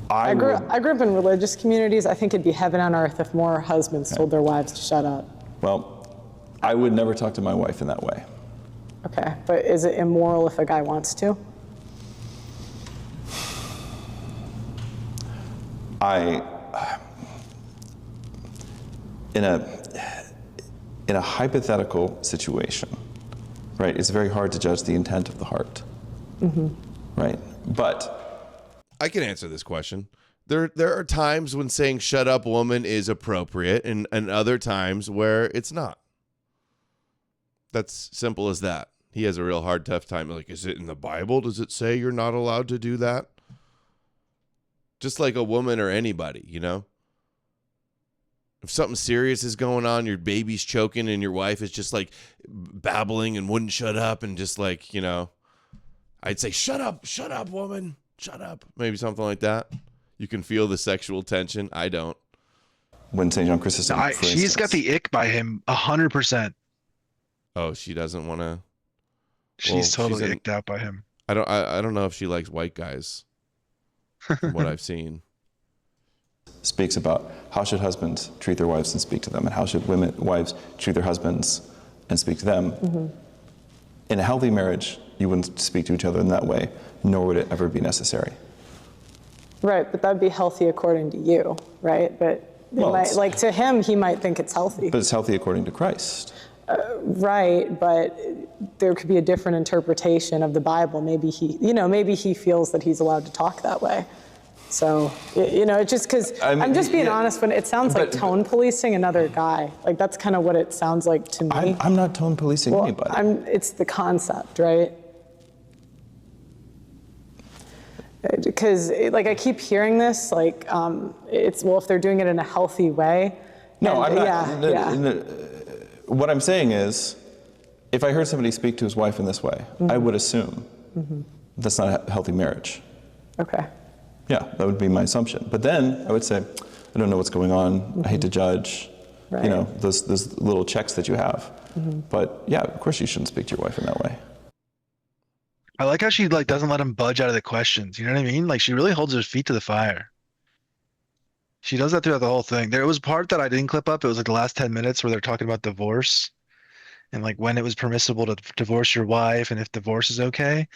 I grew up in religious communities. I think it'd be heaven on earth if more husbands told their wives to shut up. Well, I would never talk to my wife in that way. Okay, but is it immoral if a guy wants to? In a hypothetical situation, right, it's very hard to judge the intent of the heart, right? But I can answer this question. There are times when saying "shut up, woman" is appropriate, and other times where it's not. That's simple as that. He has a real hard, tough time. Like, is it in the Bible? Does it say you're not allowed to do that? Just like a woman or anybody, you know? If something serious is going on, your baby's choking and your wife is just like babbling and wouldn't shut up and just like, you know, I'd say, shut up, woman, shut up. Maybe something like that. You can feel the sexual tension. I don't. When St. John Chrysostom, she's got the ick by him 100%. Oh, she doesn't want to. She's totally icked out by him. I don't know if she likes white guys. From what I've seen. Speaks about how should husbands treat their wives and speak to them, and how should wives treat their husbands and speak to them. In a healthy marriage, you wouldn't speak to each other in that way, nor would it ever be necessary. Right, but that'd be healthy according to you, right? But like to him, he might think it's healthy. But it's healthy according to Christ. Right, but there could be a different interpretation of the Bible. Maybe he feels that he's allowed to talk that way. So, it's just because I'm just being honest. When it sounds like tone policing another guy, like that's kind of what it sounds like to me. I'm not tone policing anybody. It's the concept, right? Because like I keep hearing this, like if they're doing it in a healthy way. No, I'm not. What I'm saying is, if I heard somebody speak to his wife in this way, I would assume that's not a healthy marriage. Okay. Yeah, that would be my assumption. But then I would say, I don't know what's going on. I hate to judge. Right. Those little checks that you have. But yeah, of course you shouldn't speak to your wife in that way. I like how she doesn't let him budge out of the questions. You know what I mean? Like she really holds her feet to the fire. She does that throughout the whole thing. There was a part that I didn't clip up. It was like the last 10 minutes where they're talking about divorce and like when it was permissible to divorce your wife and if divorce is okay.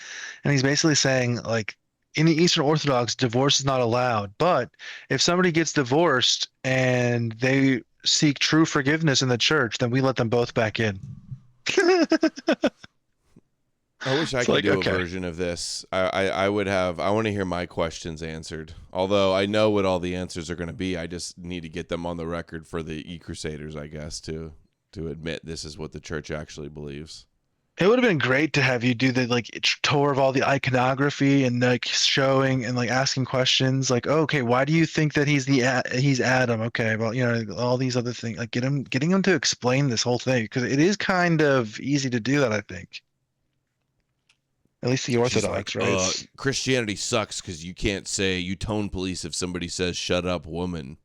And he's basically saying like in the Eastern Orthodox, divorce is not allowed. But if somebody gets divorced and they seek true forgiveness in the church, then we let them both back in. I wish I could do a version of this. I want to hear my questions answered. Although I know what all the answers are going to be. I just need to get them on the record for the e-Crusaders, I guess, to admit this is what the church actually believes. It would have been great to have you do the tour of all the iconography and showing and asking questions like, oh, okay, why do you think that he's Adam? Okay, well, all these other things, like getting him to explain this whole thing, because it is kind of easy to do that, I think. At least the Orthodox, right? Christianity sucks because you can't say you tone police if somebody says "shut up, woman."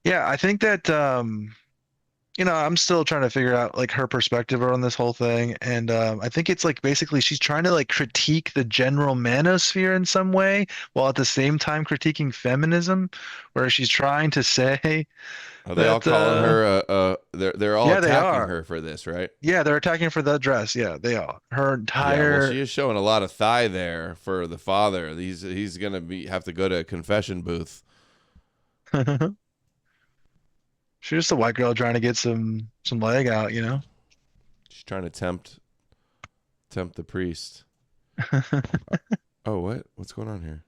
Yeah, I think that I'm still trying to figure out her perspective on this whole thing, and I think it's basically she's trying to critique the general manosphere in some way, while at the same time critiquing feminism, where she's trying to say. Are they all calling her? They're all attacking her for this, right? Yeah, they're attacking her for the dress. Yeah, they are. Her entire. Yeah, well, she is showing a lot of thigh there for the father. He's gonna have to go to a confession booth. She's just a white girl trying to get some leg out, you know. She's trying to tempt the priest. Oh, what? What's going on here?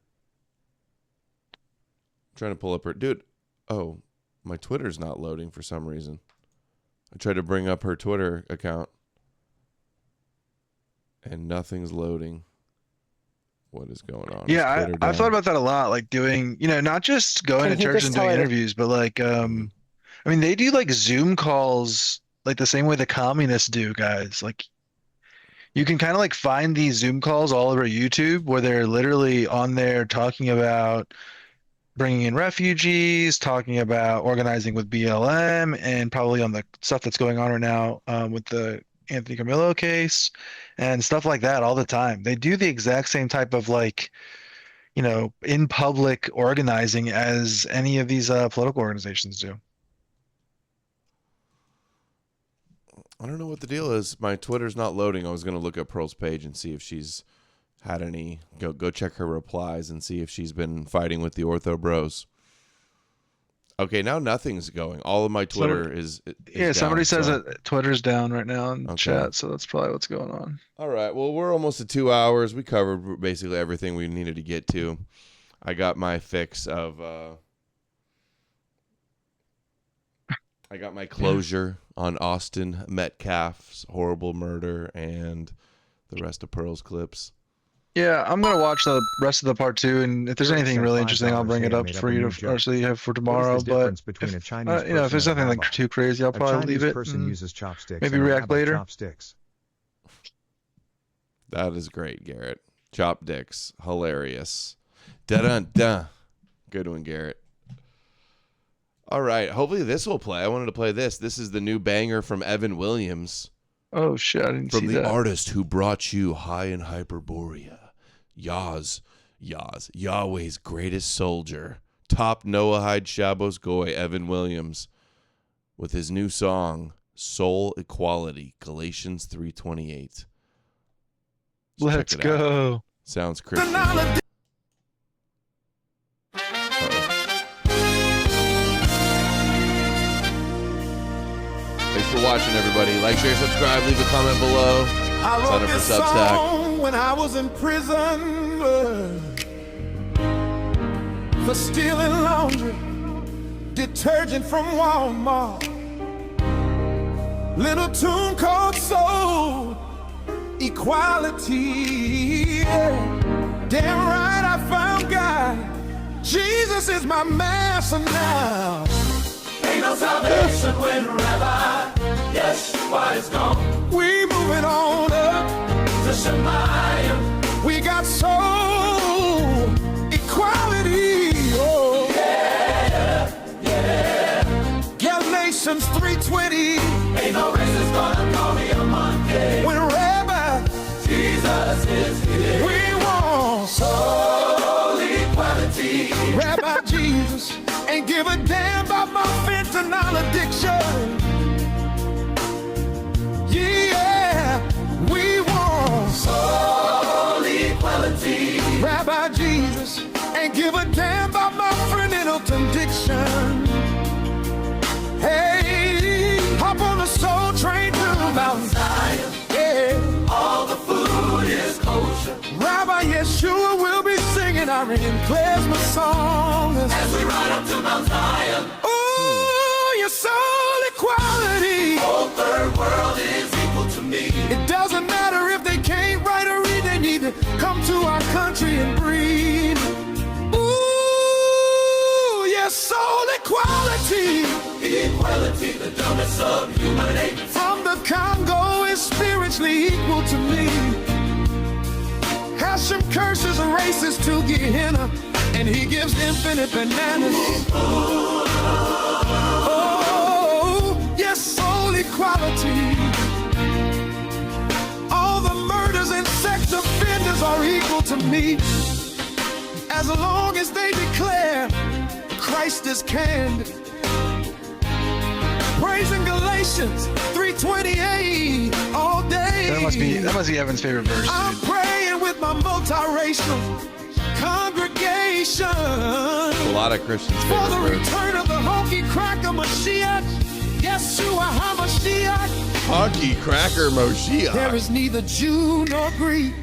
I'm trying to pull up her dude. Oh, my Twitter's not loading for some reason. I tried to bring up her Twitter account, and nothing's loading. What is going on? Yeah, I've thought about that a lot, like doing, you know, not just going to church and doing interviews, but like, I mean, they do like Zoom calls like the same way the communists do, guys. Like, you can kind of like find these Zoom calls all over YouTube where they're literally on there talking about bringing in refugees, talking about organizing with BLM, and probably on the stuff that's going on right now with the Anthony Karmello case and stuff like that all the time. They do the exact same type of like, you know, in public organizing as any of these political organizations do. I don't know what the deal is. My Twitter's not loading. I was going to look up Pearl's page and see if she's had any. Go check her replies and see if she's been fighting with the Ortho Bros. Okay, now nothing's going. All of my Twitter is yeah, somebody down, says so. that Twitter's down right now in chat, so that's probably what's going on. All right, well, we're almost at 2 hours. We covered basically everything we needed to get to. I got my fix of... I got my closure on Austin Metcalf's horrible murder and the rest of Pearl's clips. Yeah, I'm gonna watch the rest of the part 2, and if there's anything really interesting, I'll bring it up for you to, or so you have for tomorrow. But if, you know, if there's nothing like too crazy, I'll probably leave it. Uses chopsticks, maybe react later. Chopsticks. That is great, Garrett. Chop dicks, hilarious. Dun-dun-dun. Good one, Garrett. All right, hopefully this will play. I wanted to play this. This is the new banger from Evan Williams. Oh shit, I didn't see that. From the artist who brought you High in Hyperborea. Yahweh's greatest soldier, top Noahide Shabbos Goy, Evan Williams, with his new song, Soul Equality, Galatians 3:28. Let's go. Out. Sounds Christian. Thanks for watching, everybody. Like, share, subscribe, leave a comment below. Sign up for Substack. When I was in prison for stealing laundry detergent from Walmart, little tune called Soul Equality. Damn right I found God. Jesus is my master now. Ain't no salvation when Rabbi Yeshua is gone. We moving on up to Shemayim. We got soul equality. Oh yeah. Galatians 3:20. Ain't no racist gonna call me a monkey. When Rabbi Jesus is here, we want soul equality. Rabbi Jesus ain't give a damn about my fentanyl addiction. Yeah, we want soul equality. Rabbi Jesus ain't give a damn about my friend Middleton Dixon. Hey, hop on the soul train to Mount Zion. Yeah, all the food is kosher. Rabbi Yeshua will be singing our klezmer song as we ride up to Mount Zion. Oh, your soul equality. Whole third world is equal to me. It doesn't matter if they can't write or read, they need to come to our country and breathe. Ooh, yes, soul equality. Equality, the dumbest of human nature. From the Congo is spiritually equal to me. Hashem curses a racist to Gehenna, and he gives infinite bananas. Oh, yes, soul equality. All the murders and sex offenders are equal to me, as long as they declare Christ is candid. Praising Galatians 3:28 all day. That must be Evan's favorite verse. I'm praying with my multiracial congregation. A lot of Christians' for favorite the verse. return of the honky Cracker Mashiach, Yeshua HaMashiach. Honky Cracker Moshiach. There is neither Jew nor Greek.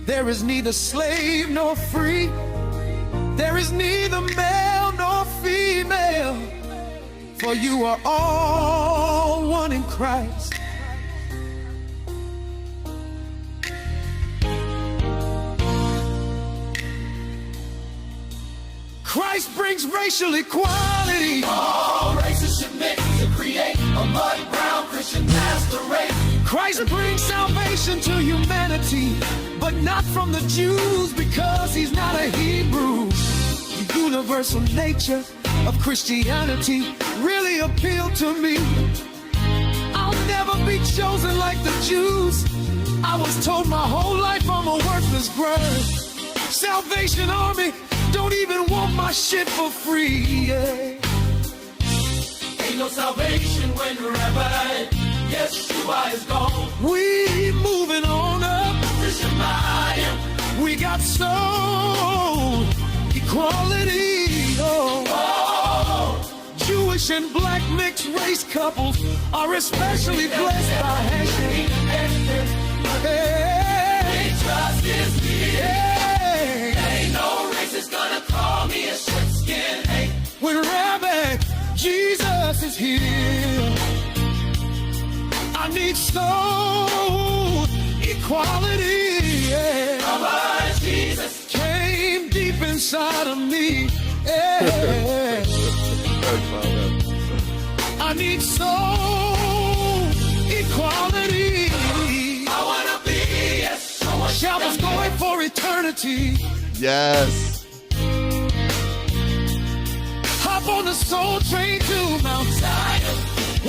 There is neither slave nor free. There is neither male nor female. For you are all one in Christ. Christ brings racial equality. All races submit to create a mud brown Christian master race. Christ brings salvation to humanity, but not from the Jews because he's not a Hebrew. The universal nature of Christianity really appealed to me. I'll never be chosen like the Jews. I was told my whole life I'm a worthless grudge. Salvation Army don't even want my shit for free, yeah. Ain't no salvation when Rabbi Yeshua is gone. We moving on up to Shemayim. We got soul equality, Jewish and black mixed race couples are especially blessed by handshake. Hey, trust is here. Hey, ain't no racist gonna call me a short skin. Hey, when Rabbi Jesus is here, I need soul equality. Yeah. Rabbi Jesus came deep inside of me. Yeah. I need soul equality. I wanna be a Shabbat's going for eternity. Yes. Hop on the soul train to Mount Zion.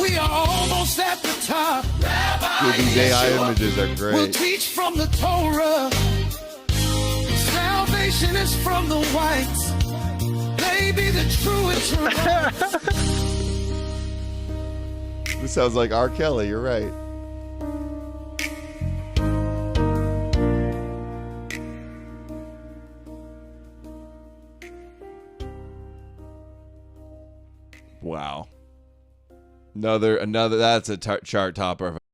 We are almost at the top. Dude, these AI images are great. We'll teach from the Torah. Salvation is from the whites. They be the true and true. This sounds like R. Kelly. You're right. Wow. Another. That's a chart topper.